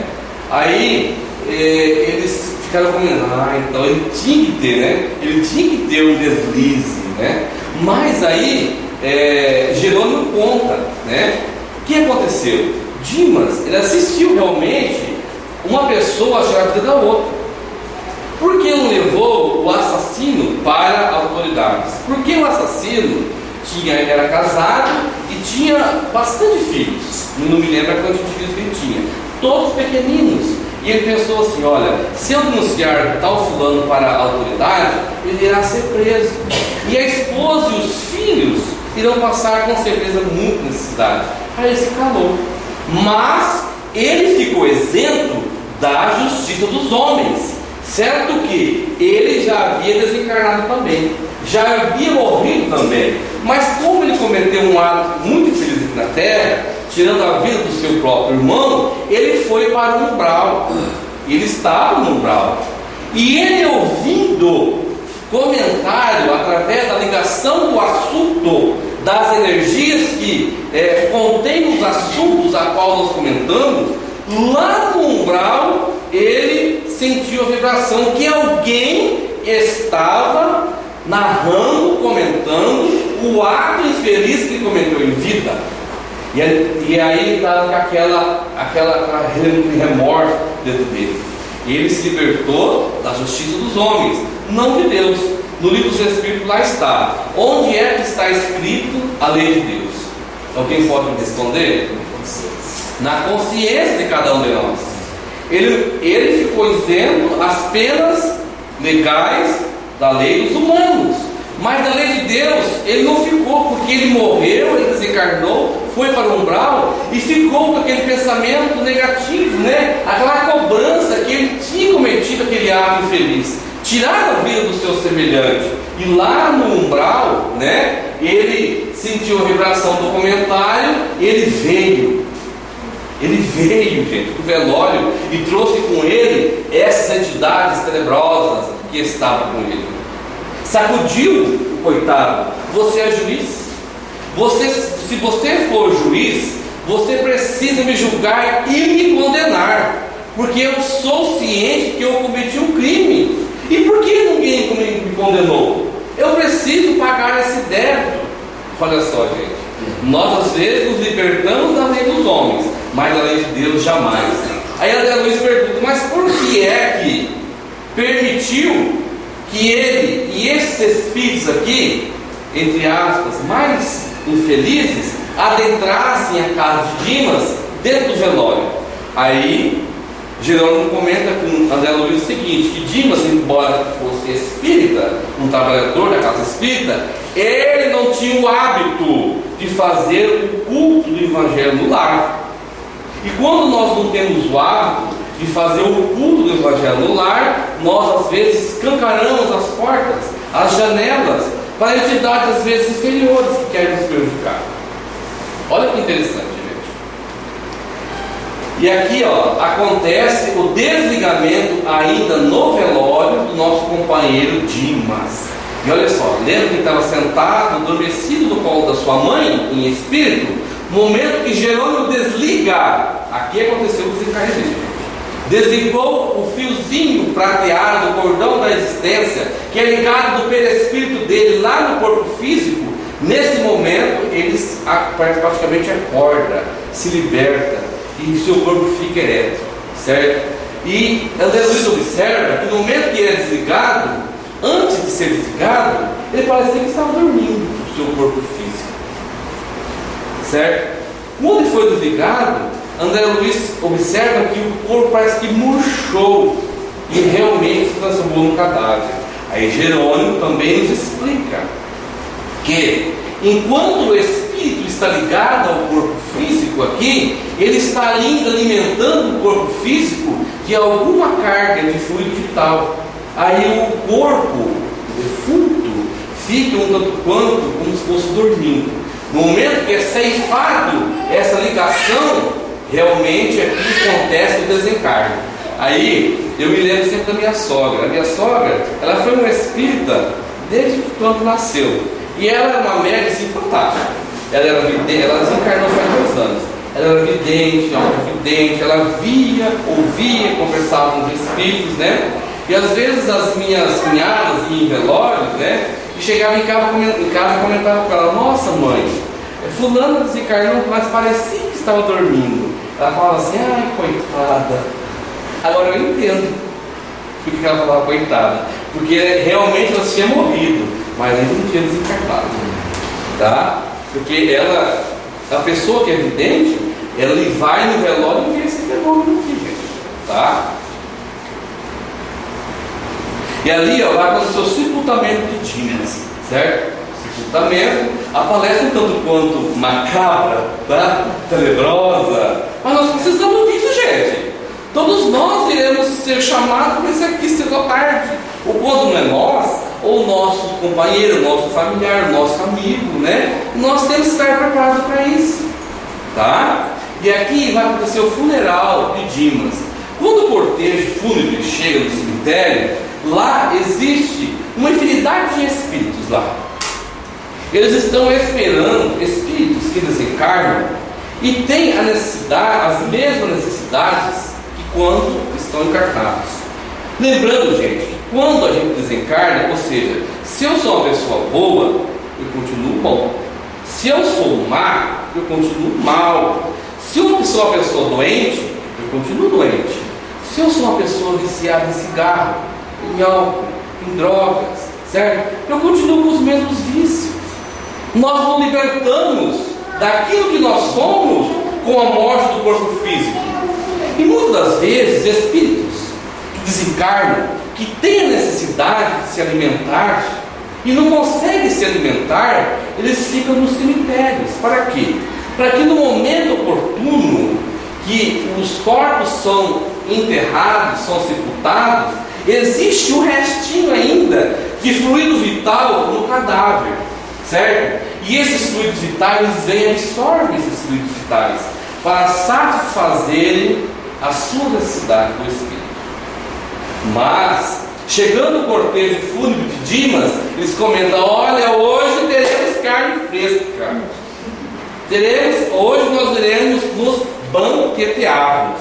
Aí eles ficaram comentando: então ele tinha que ter, né? Ele tinha que ter um deslize, né? Mas aí Jerônimo conta, né? O que aconteceu? Dimas, ele assistiu realmente uma pessoa achar a vida da outra. Por que não levou o assassino para as autoridades? Porque o assassino era casado e tinha bastante filhos. Não me lembro quantos filhos ele tinha, todos pequeninos. E ele pensou assim: olha, se eu denunciar tal fulano para a autoridade, ele irá ser preso. E a esposa e os filhos irão passar com certeza muita necessidade. Aí ele se calou. Mas ele ficou isento da justiça dos homens. Certo que ele já havia desencarnado também, já havia morrido também. Mas como ele cometeu um ato muito infeliz aqui na terra, tirando a vida do seu próprio irmão, ele foi para o umbral. Ele estava no umbral. E ele, ouvindo comentário através da ligação do assunto, das energias que contém os assuntos a qual nós comentamos, lá no umbral ele sentiu a vibração que alguém estava narrando, comentando o ato infeliz que ele cometeu em vida. E aí ele estava com aquele remorso dentro dele. E ele se libertou da justiça dos homens, não de Deus. No livro dos Espíritos lá está. Onde é que está escrito a lei de Deus? Alguém pode me responder? Na consciência de cada um de nós. Ele ficou isento às penas legais da lei dos humanos, mas da lei de Deus ele não ficou, porque ele morreu, ele desencarnou, foi para o umbral e ficou com aquele pensamento negativo, né? Aquela cobrança que ele tinha cometido aquele ato infeliz, tirar a vida do seu semelhante. E lá no umbral, né, ele sentiu a vibração do comentário, ele veio, gente, para o velório e trouxe com ele essas entidades tenebrosas que estavam com ele. Sacudiu o coitado. Você é juiz? Se você for juiz, você precisa me julgar e me condenar, porque eu sou ciente que eu cometi um crime. E por que ninguém me condenou? Eu preciso pagar esse débito. Olha só, gente, nós às vezes nos libertamos da lei dos homens, mas da lei de Deus jamais. Aí a Adélia Luiz pergunta: mas por que é que permitiu que ele e esses espíritos aqui, entre aspas, mais infelizes, adentrassem a casa de Dimas dentro do velório? Aí Jerônimo comenta com Adélia Luiz o seguinte: que Dimas, embora fosse espírita, um trabalhador da casa espírita, ele não tinha o hábito de fazer o culto do Evangelho no lar. E quando nós não temos o hábito de fazer o culto do Evangelho no lar, nós às vezes escancaramos as portas, as janelas, para entidades às vezes inferiores que querem nos prejudicar. Olha que interessante, gente. E aqui, acontece o desligamento ainda no velório do nosso companheiro Dimas. E olha só, lembra que ele estava sentado, adormecido no colo da sua mãe, em espírito? No momento que Jerônimo desliga, aqui aconteceu o desencarne dele. Desligou o fiozinho prateado, o cordão da existência, que é ligado do perispírito dele lá no corpo físico. Nesse momento, ele praticamente acorda, se liberta e seu corpo fica ereto, certo? E André Luiz observa que no momento que ele é desligado, antes de ser desligado, ele parecia que estava dormindo no seu corpo físico, certo? Quando ele foi desligado, André Luiz observa que o corpo parece que murchou e realmente se transformou num cadáver. Aí Jerônimo também nos explica que enquanto o espírito está ligado ao corpo físico aqui, ele está ainda alimentando o corpo físico de alguma carga de fluido vital. Aí o corpo defunto fica um tanto quanto como se fosse dormindo. No momento que é ceifado essa ligação, realmente aqui acontece o desencarne. Aí eu me lembro sempre da minha sogra. A minha sogra, ela foi uma espírita desde quando nasceu. E ela era uma médica assim, fantástica. Ela era vidente, ela desencarnou faz 2 anos. Ela era vidente, autovidente, ela via, ouvia, conversava com os espíritos, né? E às vezes as minhas cunhadas iam em velórios, né? E chegava em casa e comentava com ela: nossa mãe, fulano desencarnou, mas parecia que estava dormindo. Ela falava assim: ai, coitada. Agora eu entendo por que ela falava coitada, porque realmente ela tinha morrido, mas ainda não tinha desencarnado, tá? Porque ela, a pessoa que é vidente, ela vai no velório e vê esse fenômeno aqui, gente, tá? E ali, vai acontecer o sepultamento de Dimas, certo? Sepultamento, a palestra um tanto quanto macabra, tá? Tenebrosa, mas nós precisamos disso, gente. Todos nós iremos ser chamados para isso aqui cedo ou tarde. O quando não é nós, ou o nosso companheiro, o nosso familiar, o nosso amigo, né? Nós temos que estar preparados para isso, tá? E aqui vai acontecer o funeral de Dimas. Quando o cortejo fúnebre chega no cemitério, lá existe uma infinidade de espíritos lá. Eles estão esperando, espíritos que desencarnam e têm a necessidade, as mesmas necessidades que quando estão encarnados. Lembrando, gente, que quando a gente desencarna, ou seja, se eu sou uma pessoa boa, eu continuo bom. Se eu sou má, eu continuo mal. Se eu sou uma pessoa doente, eu continuo doente. Se eu sou uma pessoa viciada em cigarro, em álcool, em drogas, certo? Eu continuo com os mesmos vícios. Nós nos libertamos daquilo que nós somos com a morte do corpo físico. E muitas das vezes, espíritos que desencarnam, que têm a necessidade de se alimentar e não conseguem se alimentar, eles ficam nos cemitérios. Para quê? Para que no momento oportuno que os corpos são enterrados, são sepultados, existe um restinho ainda de fluido vital no cadáver, certo? E esses fluidos vitais vêm e absorvem esses fluidos vitais para satisfazerem a sua necessidade do espírito. Mas, chegando o cortejo fúnebre de Dimas, eles comentam: olha, hoje teremos carne fresca. Hoje nós iremos nos banquetearmos.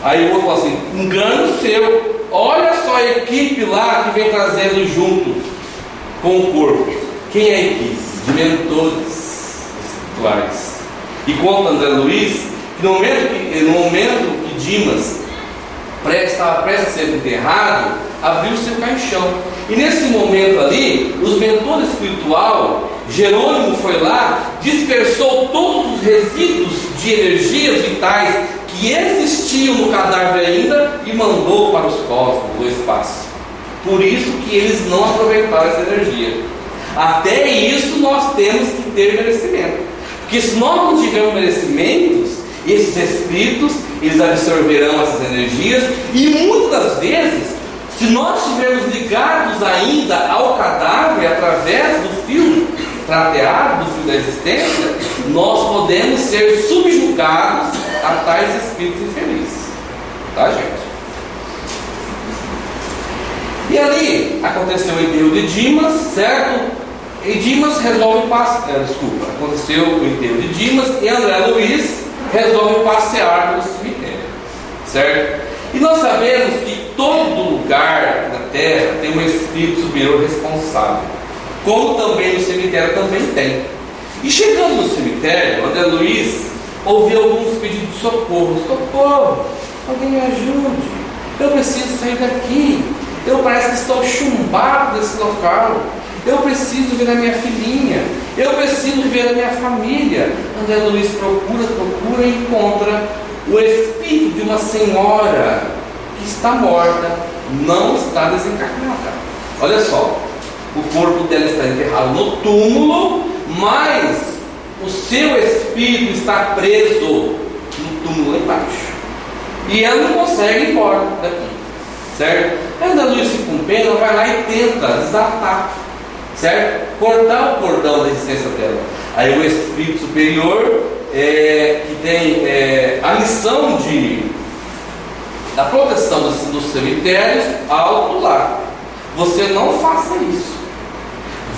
Aí o outro fala assim: engano seu, olha só a equipe lá que vem trazendo junto com o corpo. Quem é a equipe? De mentores espirituais. E conta André Luiz que no momento que Dimas estava prestes a ser enterrado, abriu seu caixão. E nesse momento ali, os mentores espirituais, Jerônimo foi lá, dispersou todos os resíduos de energias vitais que existiam no cadáver ainda e mandou para os cosmos, o espaço. Por isso que eles não aproveitaram essa energia. Até isso nós temos que ter merecimento. Porque se nós não tivermos merecimentos, esses espíritos, eles absorverão essas energias e muitas das vezes, Se nós estivermos ligados ainda ao cadáver através do fio prateado, do fio da existência, nós podemos ser subjugados a tais espíritos infelizes. Tá, gente? E ali aconteceu o enterro de Dimas, certo? E Dimas resolve aconteceu o enterro de Dimas e André Luiz resolve passear pelo cemitério, certo? E nós sabemos que todo lugar da terra tem um espírito superior responsável, como também no cemitério também tem. E chegando no cemitério, André Luiz ouviu alguns pedidos de socorro. Socorro, alguém me ajude, eu preciso sair daqui, eu parece que estou chumbado desse local, eu preciso ver a minha filhinha, eu preciso ver a minha família. André Luiz procura e encontra o espírito de uma senhora que está morta, não está desencarnada. Olha só, o corpo dela está enterrado no túmulo, mas o seu espírito está preso no túmulo lá embaixo, e ela não consegue ir embora daqui, certo? André Luiz fica com pena, vai lá e tenta desatar, certo? Cortar o cordão da existência dela. Aí o espírito superior, que tem a missão da proteção dos cemitérios, alto lá: você não faça isso,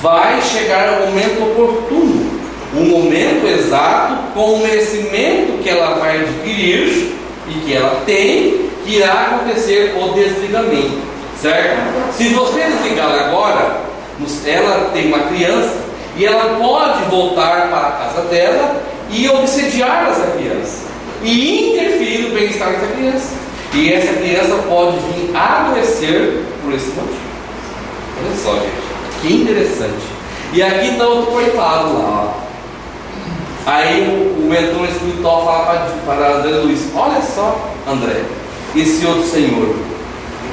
vai chegar o momento oportuno, o momento exato, com o merecimento que ela vai adquirir e que ela tem, que irá acontecer o desligamento, certo? Se você desligar agora, ela tem uma criança e ela pode voltar para a casa dela e obsediar essa criança e interferir no bem-estar dessa criança, e essa criança pode vir a adoecer por esse motivo. Olha só, gente, que interessante. E aqui está outro coitado lá, ó. Aí o mentor espiritual fala para André Luiz: olha só, André, esse outro senhor,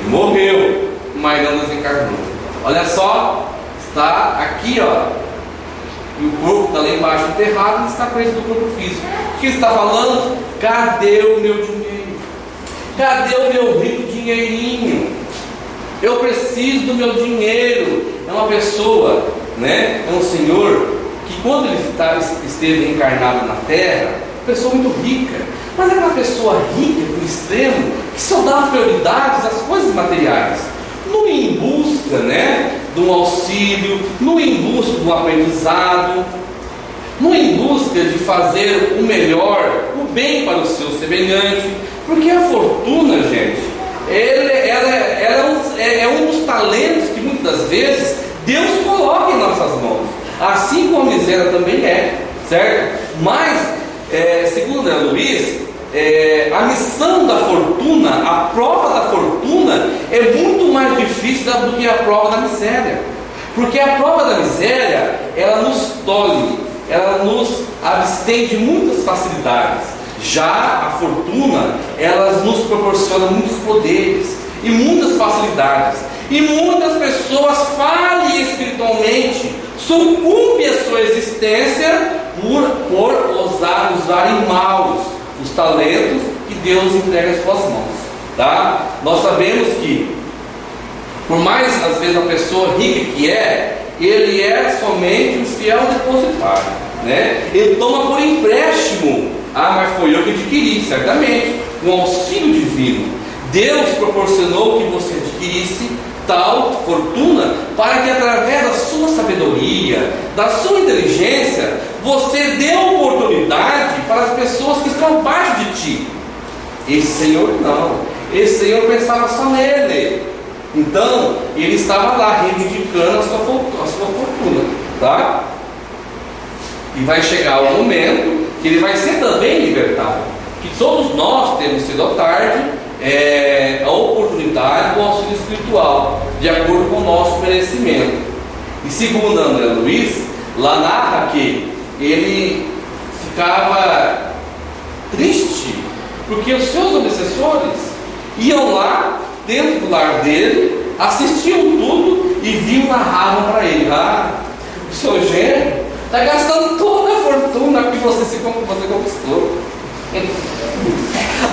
ele morreu, mas não desencarnou. Olha só, está aqui, ó, e o corpo está lá embaixo enterrado, e está preso do corpo físico. O que ele está falando? Cadê o meu dinheiro? Cadê o meu rico dinheirinho? Eu preciso do meu dinheiro. É uma pessoa, né? É um senhor que, quando ele esteve encarnado na terra, pessoa muito rica, mas era uma pessoa rica por extremo, que só dava prioridades às coisas materiais, não ia em busca, né, de um auxílio, não ia em busca de um aprendizado, não ia em busca de fazer o melhor, o bem para o seu semelhante, porque a fortuna, gente, ela é um dos talentos que muitas vezes Deus coloca em nossas mãos, assim como a miséria também é, certo? Mas, segundo André Luiz, a missão da fortuna, a prova da fortuna é muito mais difícil do que a prova da miséria, porque a prova da miséria, ela nos tolhe, ela nos abstém de muitas facilidades. Já a fortuna, ela nos proporciona muitos poderes e muitas facilidades, e muitas pessoas falhem espiritualmente, sucumbem a sua existência por ousar usarem mal os talentos que Deus entrega às suas mãos, tá? Nós sabemos que, por mais às vezes a pessoa rica que ele é somente um fiel depositário, né? Ele toma por empréstimo: ah, mas foi eu que adquiri, certamente, um auxílio divino. Deus proporcionou que você adquirisse tal fortuna para que, através da sua sabedoria, da sua inteligência, você dê oportunidade para as pessoas que estão abaixo de ti. Esse senhor não, esse senhor pensava só nele, então ele estava lá reivindicando a sua fortuna, tá? E vai chegar o momento que ele vai ser também libertado, que todos nós temos, cedo ou tarde, a oportunidade do auxílio espiritual, de acordo com o nosso merecimento. E segundo André Luiz, lá narra que ele ficava triste, porque os seus obsessores iam lá dentro do lar dele, assistiam tudo e vinham narravam para ele: ah, o seu gênio está gastando toda a fortuna que você conquistou.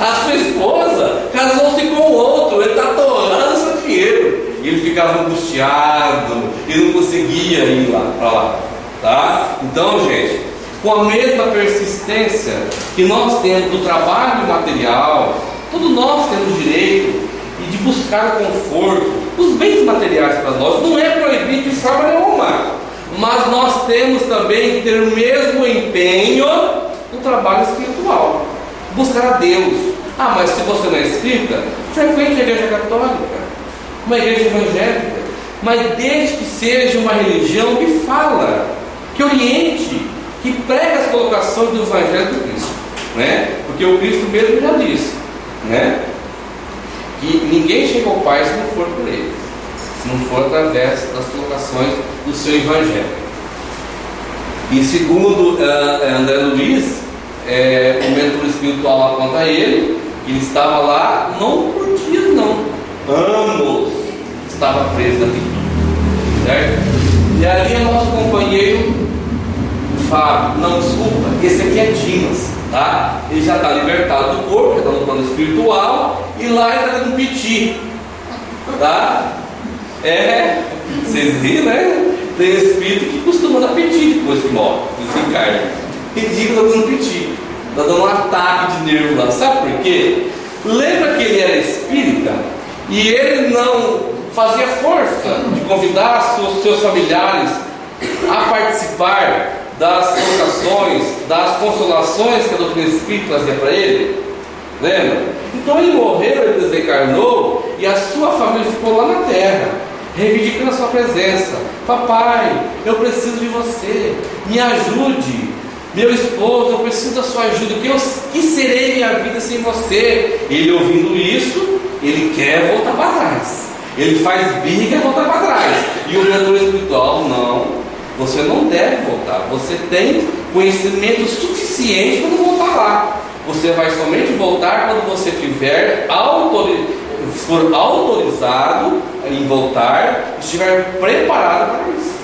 A sua esposa casou-se com outro, ele está torrando seu dinheiro. ficava angustiado e não conseguia ir lá para lá, tá? Então, gente, com a mesma persistência que nós temos do trabalho material, todos nós temos direito de buscar o conforto, os bens materiais para nós, não é proibido de forma nenhuma, mas nós temos também que ter o mesmo empenho no trabalho espiritual, buscar a Deus. Ah, mas se você não é espírita, frequente a igreja católica, uma igreja evangélica, mas desde que seja uma religião que fala, que oriente, que prega as colocações do Evangelho do Cristo, né? Porque o Cristo mesmo já disse, né? Que ninguém chega ao Pai se não for por Ele, se não for através das colocações do seu Evangelho. E segundo André Luiz, o mentor espiritual aponta a ele, que ele estava lá não por dias não, anos estava preso naquele, certo? E ali é nosso companheiro Fábio, não, desculpa, esse aqui é Dimas, tá? Ele já está libertado do corpo, já está no plano espiritual, e lá ele está dando piti, tá? Vocês riram, né? Tem espírito que costuma dar piti depois que morre, desencarna. E Dimas está dando piti, está dando um ataque de nervo lá, sabe por quê? Lembra que ele era espírita e ele não fazia força de convidar seus familiares a participar das colocações, das consolações que a doutrina espírita trazia para ele? Lembra? Então ele morreu, ele desencarnou e a sua família ficou lá na terra, reivindicando a sua presença. Papai, eu preciso de você, me ajude. Meu esposo, eu preciso da sua ajuda, que serei minha vida sem você? Ele ouvindo isso, ele quer voltar para trás, ele faz birra e quer voltar para trás. E o mentor espiritual, não, você não deve voltar, você tem conhecimento suficiente para não voltar lá. Você vai somente voltar quando você for autorizado em voltar, estiver preparado para isso.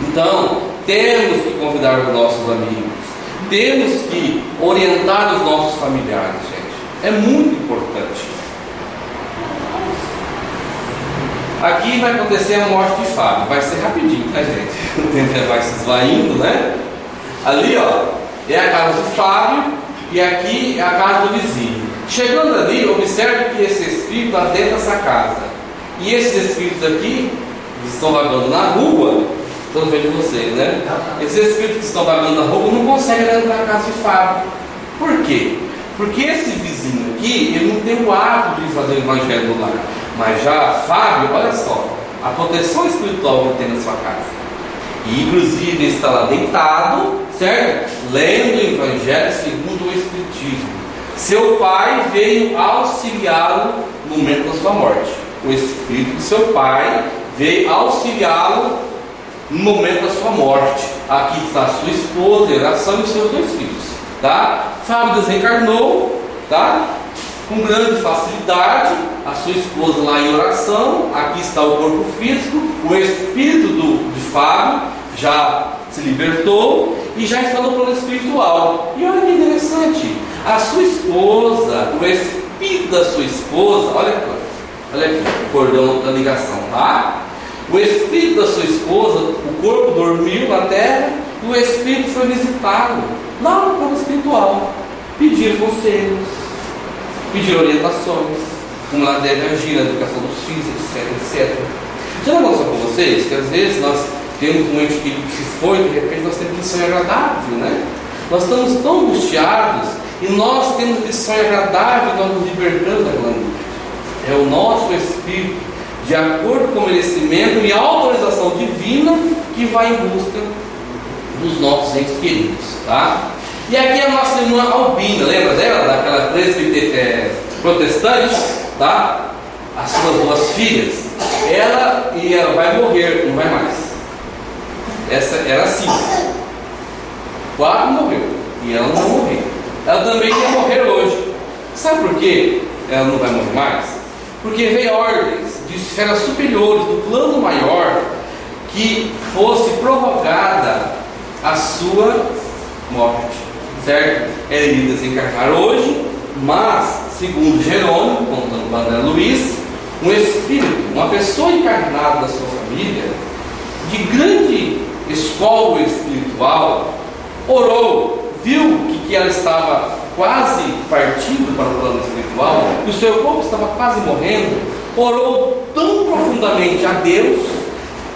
Então, temos que convidar os nossos amigos, temos que orientar os nossos familiares, gente. É muito importante. Aqui vai acontecer a morte de Fábio, vai ser rapidinho, tá, gente? O tempo já vai se esvaindo, né? Ali, ó, é a casa do Fábio e aqui é a casa do vizinho. Chegando ali, observe que esse espírito adentra essa casa. E esses espíritos aqui, que estão vagando na rua, estou vendo vocês, né? Esses espíritos que estão vagando na rua não conseguem entrar na casa de Fábio. Por quê? Porque esse vizinho aqui, ele não tem o hábito de fazer o evangelho no lar. Mas já Fábio, olha só, a proteção espiritual que tem na sua casa. E inclusive ele está lá deitado, certo? Lendo o evangelho segundo o Espiritismo. Seu pai veio auxiliá-lo no momento da sua morte. O espírito do seu pai veio auxiliá-lo no momento da sua morte. Aqui está a sua esposa, Iração e os seus 2 filhos, tá? Fábio desencarnou, tá? Com grande facilidade, a sua esposa lá em oração. Aqui está o corpo físico, o espírito de Fábio já se libertou e já está no plano espiritual. E olha que interessante, a sua esposa, o espírito da sua esposa, olha aqui o cordão da ligação, tá? O espírito da sua esposa, o corpo dormiu na terra e o espírito foi visitá-lo lá no plano espiritual, pedir conselhos, pedir orientações, como ela deve agir na educação dos filhos, etc. Já não aconteceu com vocês que às vezes nós temos um ente querido que se foi, de repente nós temos lição agradável, né? Nós estamos tão angustiados e nós temos lição agradável, nós nos libertamos daquela angústia. É o nosso espírito, de acordo com o merecimento e a autorização divina, que vai em busca dos nossos entes queridos, tá? E aqui a nossa irmã Albina, lembra dela? Daquela protestante, tá? As suas 2 filhas. Ela vai morrer, não vai mais. Essa era assim. 4 morreu e ela não morreu. Ela também ia morrer hoje. Sabe por quê ela não vai morrer mais? Porque veio ordens de esferas superiores, do plano maior, que fosse provocada a sua morte, certo? Ela iria desencarnar hoje, mas segundo Jerônimo, contando para André Luiz, um espírito, uma pessoa encarnada da sua família, de grande escola espiritual, orou, viu que ela estava quase partindo para o plano espiritual, que o seu corpo estava quase morrendo, orou tão profundamente a Deus,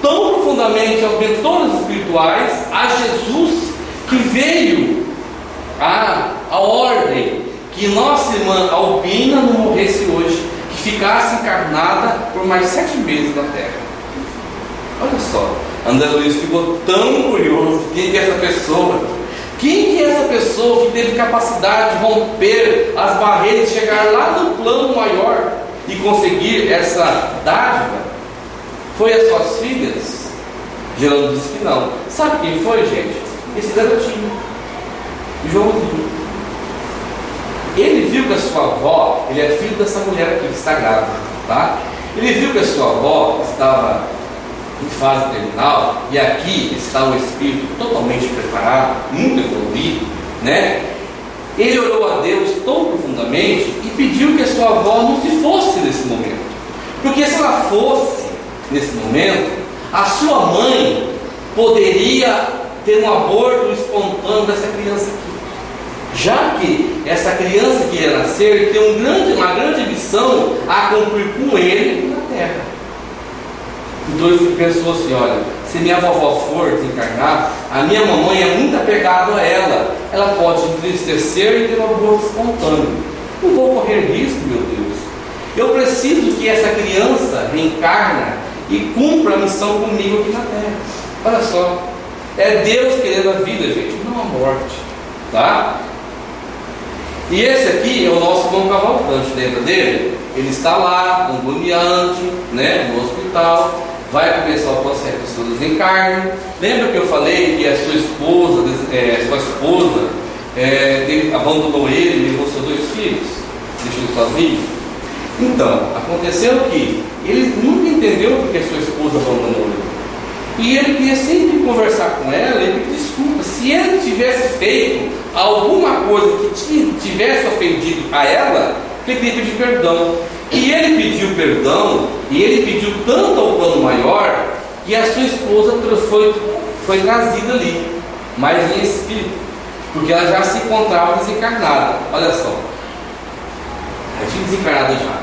tão profundamente aos mentores espirituais, a Jesus, que veio a ordem que nossa irmã Albina não morresse hoje, que ficasse encarnada por mais 7 meses na terra. Olha só, André Luiz ficou tão curioso. Quem que é essa pessoa? Quem que é essa pessoa que teve capacidade de romper as barreiras, chegar lá no plano maior e conseguir essa dádiva? Foi as suas filhas? Geraldo disse que não. Sabe quem foi, gente? Esse garotinho, Joãozinho. Ele viu que a sua avó, ele é filho dessa mulher aqui que está grávida, tá? Ele viu que a sua avó estava em fase terminal, e aqui está o espírito totalmente preparado, muito evoluído, né? Ele orou a Deus tão profundamente e pediu que a sua avó não se fosse nesse momento, porque se ela fosse nesse momento, a sua mãe poderia ter um aborto espontâneo dessa criança aqui, já que essa criança que ia nascer tem uma grande missão a cumprir com ele na terra. Então ele pensou assim: olha, se minha vovó for desencarnar, a minha mamãe é muito apegada a ela, ela pode entristecer e ter um aborto espontâneo. Não vou correr risco, meu Deus. Eu preciso que essa criança reencarne e cumpra a missão comigo aqui na terra. Olha só, é Deus querendo a vida, gente, não a morte, tá? E esse aqui é o nosso irmão Cavalcante, lembra dele? Ele está lá, agoniante, né, no hospital. Vai começar o processo do seu desencarne. Lembra que eu falei que a sua esposa abandonou ele e levou seus 2 filhos? Deixou ele sozinho? Então, aconteceu que ele nunca entendeu porque a sua esposa abandonou ele. E ele queria sempre conversar com ela e pedir desculpa. Se ele tivesse feito alguma coisa que tivesse ofendido a ela, ele queria pedir perdão. E ele pediu perdão, e ele pediu tanto ao plano maior, que a sua esposa foi trazida ali, mas em espírito, porque ela já se encontrava desencarnada. Olha só, ela tinha desencarnado já.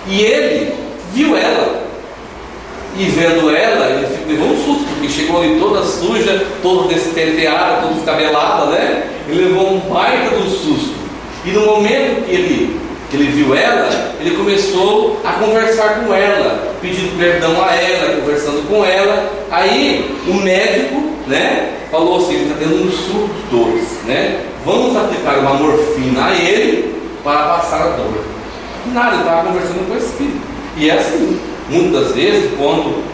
E ele viu ela, e vendo ela, ele levou um susto, porque chegou ali toda suja, toda despenteada, toda descabelada, né? Ele levou um baita do susto. E no momento que ele viu ela, ele começou a conversar com ela, pedindo perdão a ela, conversando com ela. Aí o médico, né, falou assim: ele está tendo um surto de dores, né? Vamos aplicar uma morfina a ele para passar a dor. Nada, ele estava conversando com o espírito. E é assim, muitas vezes, quando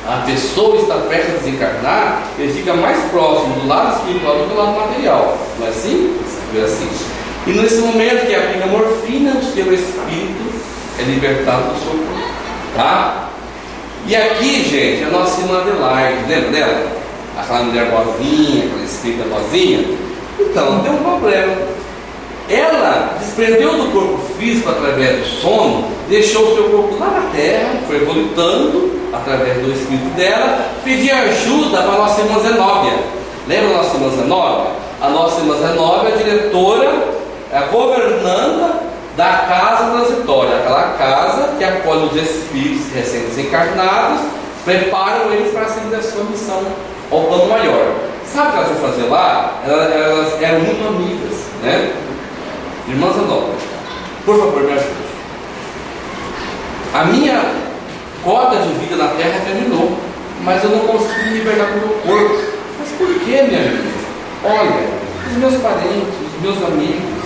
a pessoa está prestes a desencarnar, ele fica mais próximo do lado espiritual do que do lado material. Não é assim? É assim. E nesse momento que aplica a morfina, o seu espírito é libertado do seu corpo, tá? E aqui, gente, a nossa irmã Adelaide, lembra dela? Aquela mulher boazinha, aquela espírita boazinha. Então, tem um problema. Ela desprendeu do corpo físico através do sono, deixou o seu corpo lá na terra, foi voltando através do espírito dela, pedir ajuda para a nossa irmã Zenóbia. Lembra a nossa irmã Zenóbia? A nossa irmã Zenóbia é a diretora, a governanta da casa transitória, aquela casa que acolhe os espíritos recém-desencarnados, preparam eles para seguir a sua missão ao plano maior. Sabe o que elas vão fazer lá? Elas eram muito amigas, né? Irmãs Zenóbia, por favor, me ajude. A minha cota de vida na terra terminou, mas eu não consigo me libertar do meu corpo. Mas por que, minha amiga? Olha, os meus parentes, os meus amigos,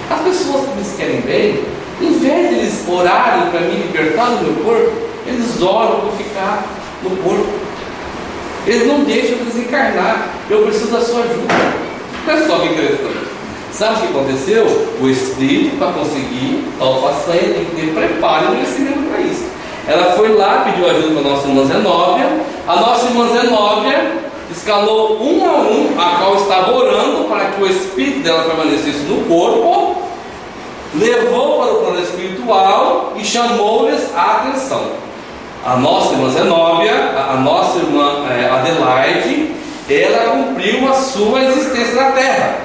as pessoas que me querem bem, em vez de eles orarem para me libertar do meu corpo, eles oram para ficar no corpo. Eles não deixam eu desencarnar. Eu preciso da sua ajuda. Olha só que interessante. Sabe o que aconteceu? O espírito, para conseguir tal façanha, tem que ter preparo e conhecimento para isso. Ela foi lá, pediu ajuda para a nossa irmã Zenóbia. A nossa irmã Zenóbia escalou um a um, a qual estava orando para que o espírito dela permanecesse no corpo. levou para o plano espiritual e chamou-lhes a atenção. A nossa irmã Zenóbia, a nossa irmã Adelaide, ela cumpriu a sua existência na terra.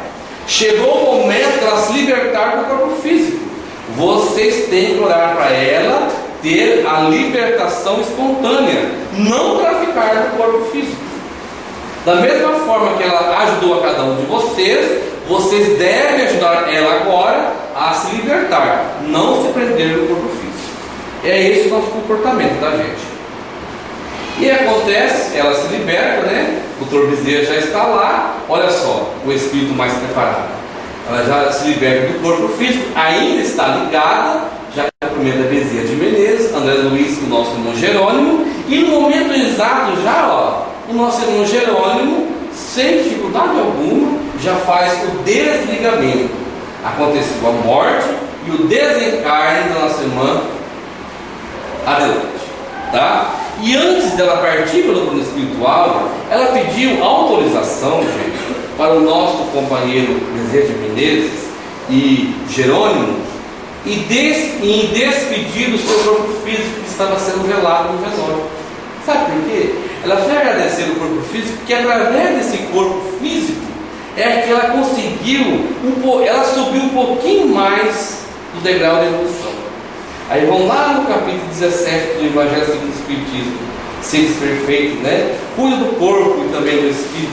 Chegou o momento de ela se libertar do corpo físico. Vocês têm que orar para ela ter a libertação espontânea, não para ficar no corpo físico. Da mesma forma que ela ajudou a cada um de vocês, vocês devem ajudar ela agora a se libertar, não se prender no corpo físico. É esse o nosso comportamento da gente. E acontece, ela se liberta, né? O Torbizeira já está lá. Olha só, o espírito mais preparado. Ela já se liberta do corpo físico, ainda está ligada, já com a primeira Bezerra de Menezes, André Luiz, o nosso irmão Jerônimo, e no momento exato já, o nosso irmão Jerônimo, sem dificuldade alguma, já faz o desligamento. Aconteceu a morte e o desencarne da nossa irmã Adelaide, tá? E antes dela partir pelo plano espiritual, ela pediu autorização, gente, para o nosso companheiro Bezerra de Menezes e Jerônimo e despedir do seu corpo físico que estava sendo velado no velório. Sabe por quê? Ela foi agradecer o corpo físico, porque através desse corpo físico é que ela conseguiu, ela subiu um pouquinho mais do degrau da evolução. Aí vão lá no capítulo 17 do Evangelho segundo o Espiritismo, seres perfeitos, né? Cuida do corpo e também do espírito.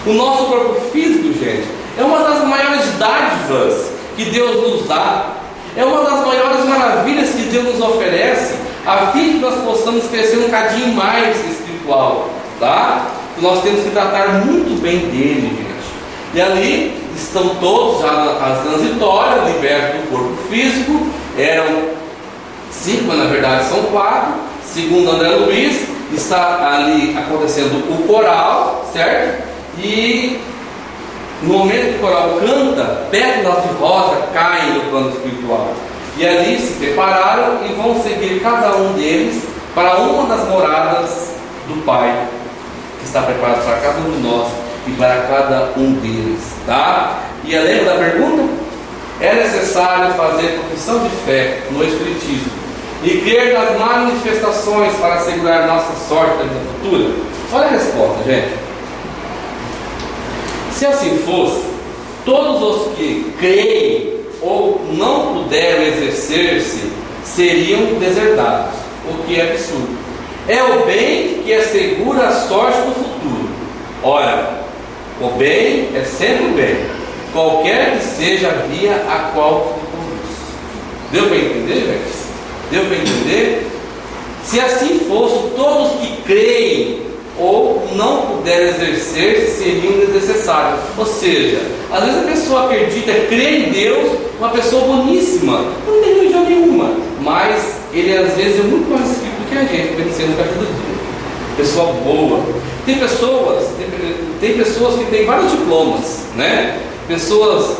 O nosso corpo físico, gente, é uma das maiores dádivas que Deus nos dá. É uma das maiores maravilhas que Deus nos oferece, a fim de que nós possamos crescer um bocadinho mais espiritual, tá? Nós temos que tratar muito bem dele, gente. E ali estão todos já na casa transitória, libertos do corpo físico. Eram 5, mas na verdade são 4. Segundo André Luiz, está ali acontecendo o coral, certo? E no momento que o coral canta, pétalas de rosa caem no plano espiritual. E ali se prepararam e vão seguir cada um deles para uma das moradas do Pai, que está preparado para cada um de nós e para cada um deles, tá? E lembra da pergunta? É necessário fazer profissão de fé no Espiritismo e crer nas manifestações para assegurar nossa sorte na vida futura? Olha a resposta, gente. Se assim fosse, todos os que creem ou não puderam exercer-se seriam deserdados, o que é absurdo. É o bem que assegura a sorte no futuro. Ora, o bem é sempre o bem, qualquer que seja a via a qual se conduz. Deu para entender, gente? Deu para entender? Se assim fosse, todos que creem ou não puderam exercer seriam desnecessários. Ou seja, às vezes a pessoa acredita, crê em Deus, uma pessoa boníssima, não tem religião nenhuma, mas ele às vezes é muito mais espírito do que a gente, vencendo o café do dia. Pessoa boa. Tem pessoas que têm vários diplomas, né? Pessoas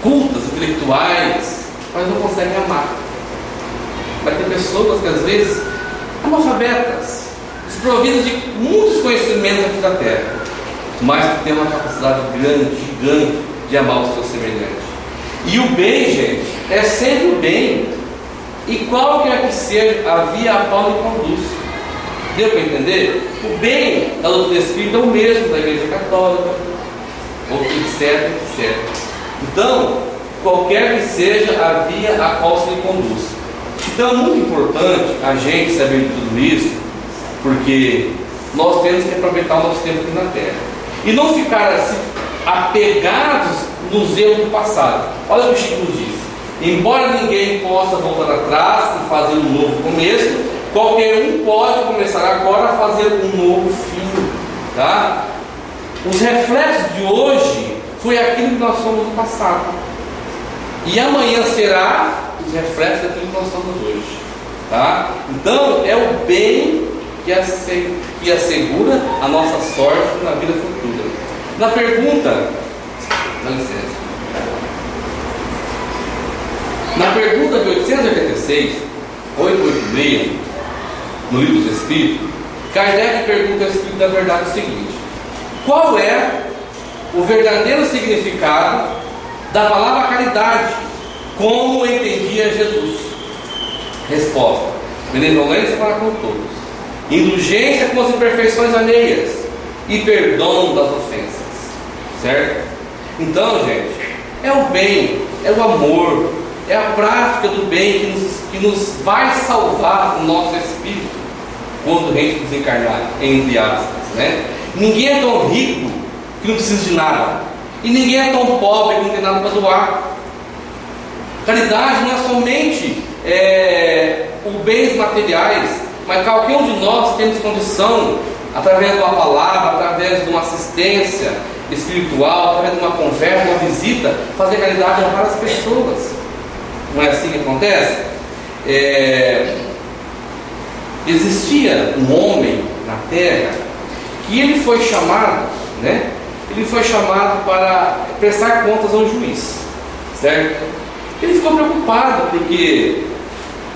cultas, intelectuais, mas não conseguem amar. Mas tem pessoas que às vezes analfabetas, desprovidas de muitos conhecimentos aqui da terra, mas que tem uma capacidade grande, gigante de amar o seu semelhante. E o bem, gente, é sempre o bem, e qualquer que seja a via a qual ele conduz. Deu para entender? O bem da doutrina espírita é o mesmo da Igreja Católica, etc, etc. Então, qualquer que seja a via a qual se ele conduz. Então é muito importante a gente saber de tudo isso, porque nós temos que aproveitar o nosso tempo aqui na Terra e não ficar assim apegados nos erros do passado. Olha o que o Chico nos diz: embora ninguém possa voltar atrás e fazer um novo começo, qualquer um pode começar agora a fazer um novo fim, tá? Os reflexos de hoje foi aquilo que nós somos no passado, e amanhã será os reflexos daquilo que nós somos hoje, tá? Então é o bem que assegura a nossa sorte na vida futura. Na pergunta, dá licença, na pergunta de 886, 886, no Livro dos Espíritos, Kardec pergunta ao Espírito da Verdade o seguinte: qual é o verdadeiro significado da palavra caridade, Como entendia Jesus? Resposta: benevolência para com todos, indulgência com as imperfeições alheias e perdão das ofensas. Certo? Então, gente, é o bem, é o amor, é a prática do bem que nos vai salvar o nosso espírito quando a gente desencarnar, entre aspas, né? Ninguém é tão rico que não precisa de nada, e ninguém é tão pobre que não tem nada para doar. Caridade não é somente os bens materiais, mas qualquer um de nós temos condição, através de uma palavra, através de uma assistência espiritual, através de uma conversa, uma visita, fazer caridade a várias pessoas. Não é assim que acontece? Existia um homem na terra que ele foi chamado, né? Ele foi chamado para prestar contas ao juiz, certo? Ele ficou preocupado porque,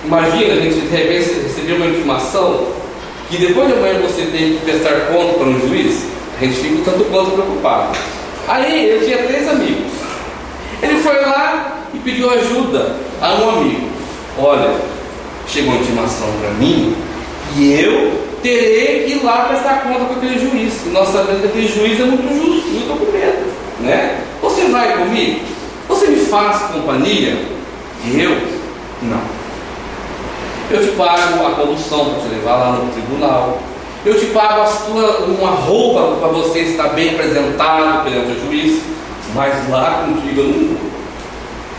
imagina, a gente de repente receber uma intimação que depois de amanhã você tem que prestar conta para um juiz. A gente fica tanto quanto preocupado. Aí ele tinha 3 amigos. Ele foi lá e pediu ajuda a um amigo. Olha, chegou uma intimação para mim e eu terei que ir lá prestar conta com aquele juiz. E nós sabemos que aquele juiz é muito justo, eu estou com medo, né? Você vai comigo? Você me faz companhia? Eu? Não. Eu te pago a condução para te levar lá no tribunal. Eu te pago uma roupa para você estar bem apresentado perante o juiz. Mas lá contigo eu não vou.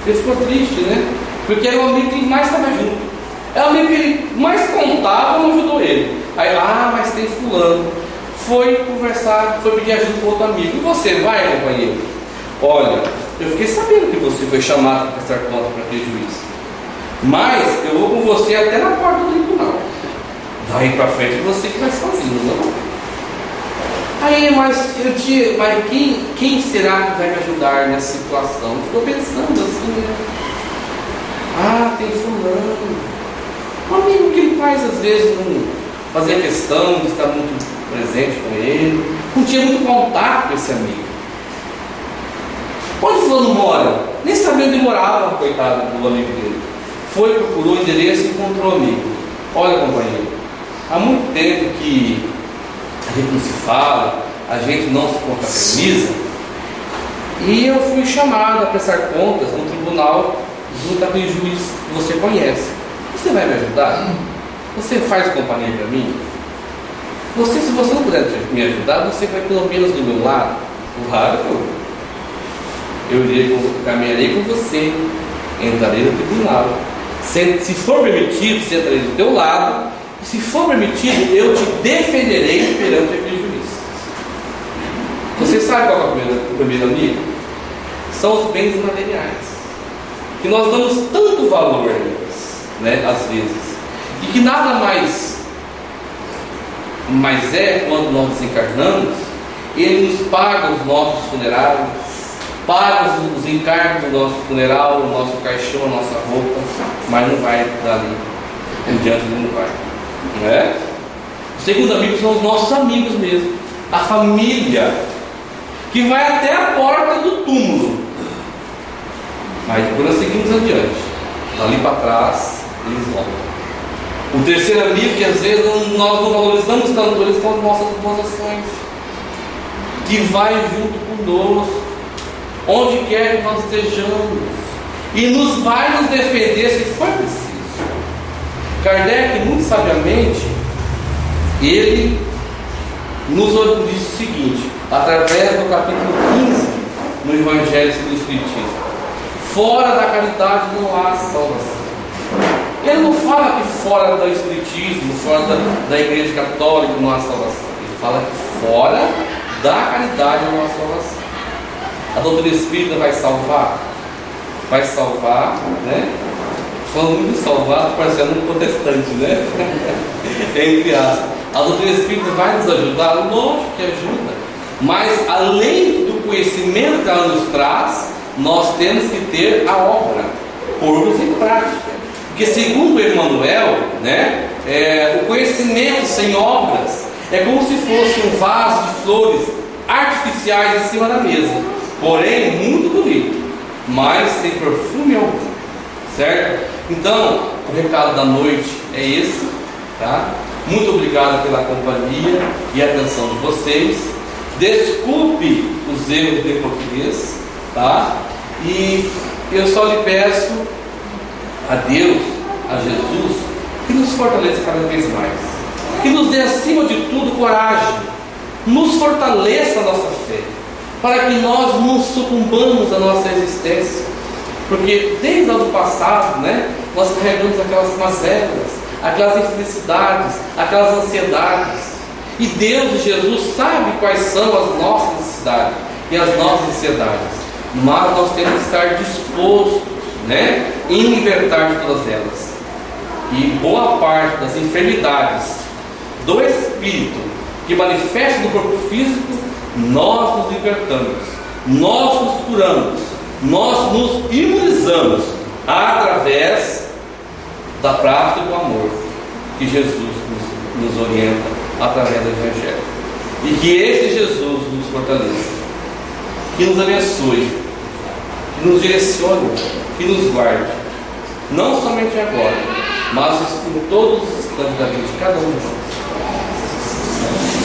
Ele ficou triste, né? Porque era o amigo que mais estava junto. Era o amigo que ele mais contava, não ajudou ele. Aí, mas tem fulano. Foi conversar, foi pedir ajuda para outro amigo. E você vai, companheiro? Olha, eu fiquei sabendo que você foi chamado para prestar conta para aquele juiz. Mas eu vou com você até na porta do tribunal. Daí para frente você que vai sozinho, não? Aí, mas quem será que vai me ajudar nessa situação? Ficou pensando assim, né? Tem fulano. Um amigo que ele faz às vezes não fazia questão de estar muito presente com ele. Não tinha muito contato com esse amigo. Onde fulano mora? Nem sabia onde morava, coitado do amigo dele. Foi, procurou o endereço e encontrou o amigo. Olha, companheiro, há muito tempo que a gente não se fala, a gente não se confraterniza, e eu fui chamado a prestar contas no tribunal junto àquele juiz que você conhece. Você vai me ajudar? Você faz companhia para mim? Se você não puder me ajudar, você vai pelo menos do meu lado. Claro, eu caminharei com você, entrarei no tribunal. Se for permitido, sentarei do teu lado. E se for permitido, eu te defenderei perante aquele juiz. Você sabe qual é o primeiro amigo? São os bens materiais, que nós damos tanto valor a eles, né, às vezes, e que nada mais é quando nós desencarnamos. Ele nos paga os nossos funerários, paga os encargos do nosso funeral, o nosso caixão, a nossa roupa, mas não vai dali em diante, ele não vai, não é? O segundo amigo são os nossos amigos mesmo, a família, que vai até a porta do túmulo, mas depois nós seguimos adiante, dali para trás eles voltam. O terceiro amigo, que às vezes nós não valorizamos tanto, eles são as nossas boas ações, que vai junto conosco onde quer que nós estejamos e vai nos defender se for preciso. Kardec, muito sabiamente, ele nos diz o seguinte, através do capítulo 15 no Evangelho segundo o Espiritismo: fora da caridade não há salvação. Ele não fala que fora do Espiritismo, fora da Igreja Católica não há salvação. Ele fala que fora da caridade não há salvação. A doutrina espírita vai salvar? Vai salvar, né? Falando muito de salvar, parecendo um protestante, né? Entre aspas. A doutrina espírita vai nos ajudar? Lógico que ajuda. Mas além do conhecimento que ela nos traz, nós temos que ter a obra, pôr-nos em prática. Porque segundo Emmanuel, né, o conhecimento sem obras é como se fosse um vaso de flores artificiais em cima da mesa, porém muito bonito, mas sem perfume algum. certo? Então, o recado da noite é esse, tá? Muito obrigado pela companhia e atenção de vocês. Desculpe os erros de português, tá? E eu só lhe peço a Deus, a Jesus, que nos fortaleça cada vez mais, que nos dê acima de tudo coragem, nos fortaleça a nossa fé, para que nós não sucumbamos à nossa existência, porque desde o ano passado, nós carregamos aquelas mazelas, aquelas infelicidades, aquelas ansiedades, e Deus e Jesus sabem quais são as nossas necessidades e as nossas ansiedades, mas nós temos que estar dispostos em libertar de todas elas. E boa parte das enfermidades do espírito que manifestam no corpo físico, nós nos libertamos, nós nos curamos, nós nos imunizamos através da prática do amor que Jesus nos orienta através do Evangelho. E que esse Jesus nos fortaleça, que nos abençoe, que nos direcione, que nos guarde, não somente agora, mas em todos os instantes da vida de cada um de nós.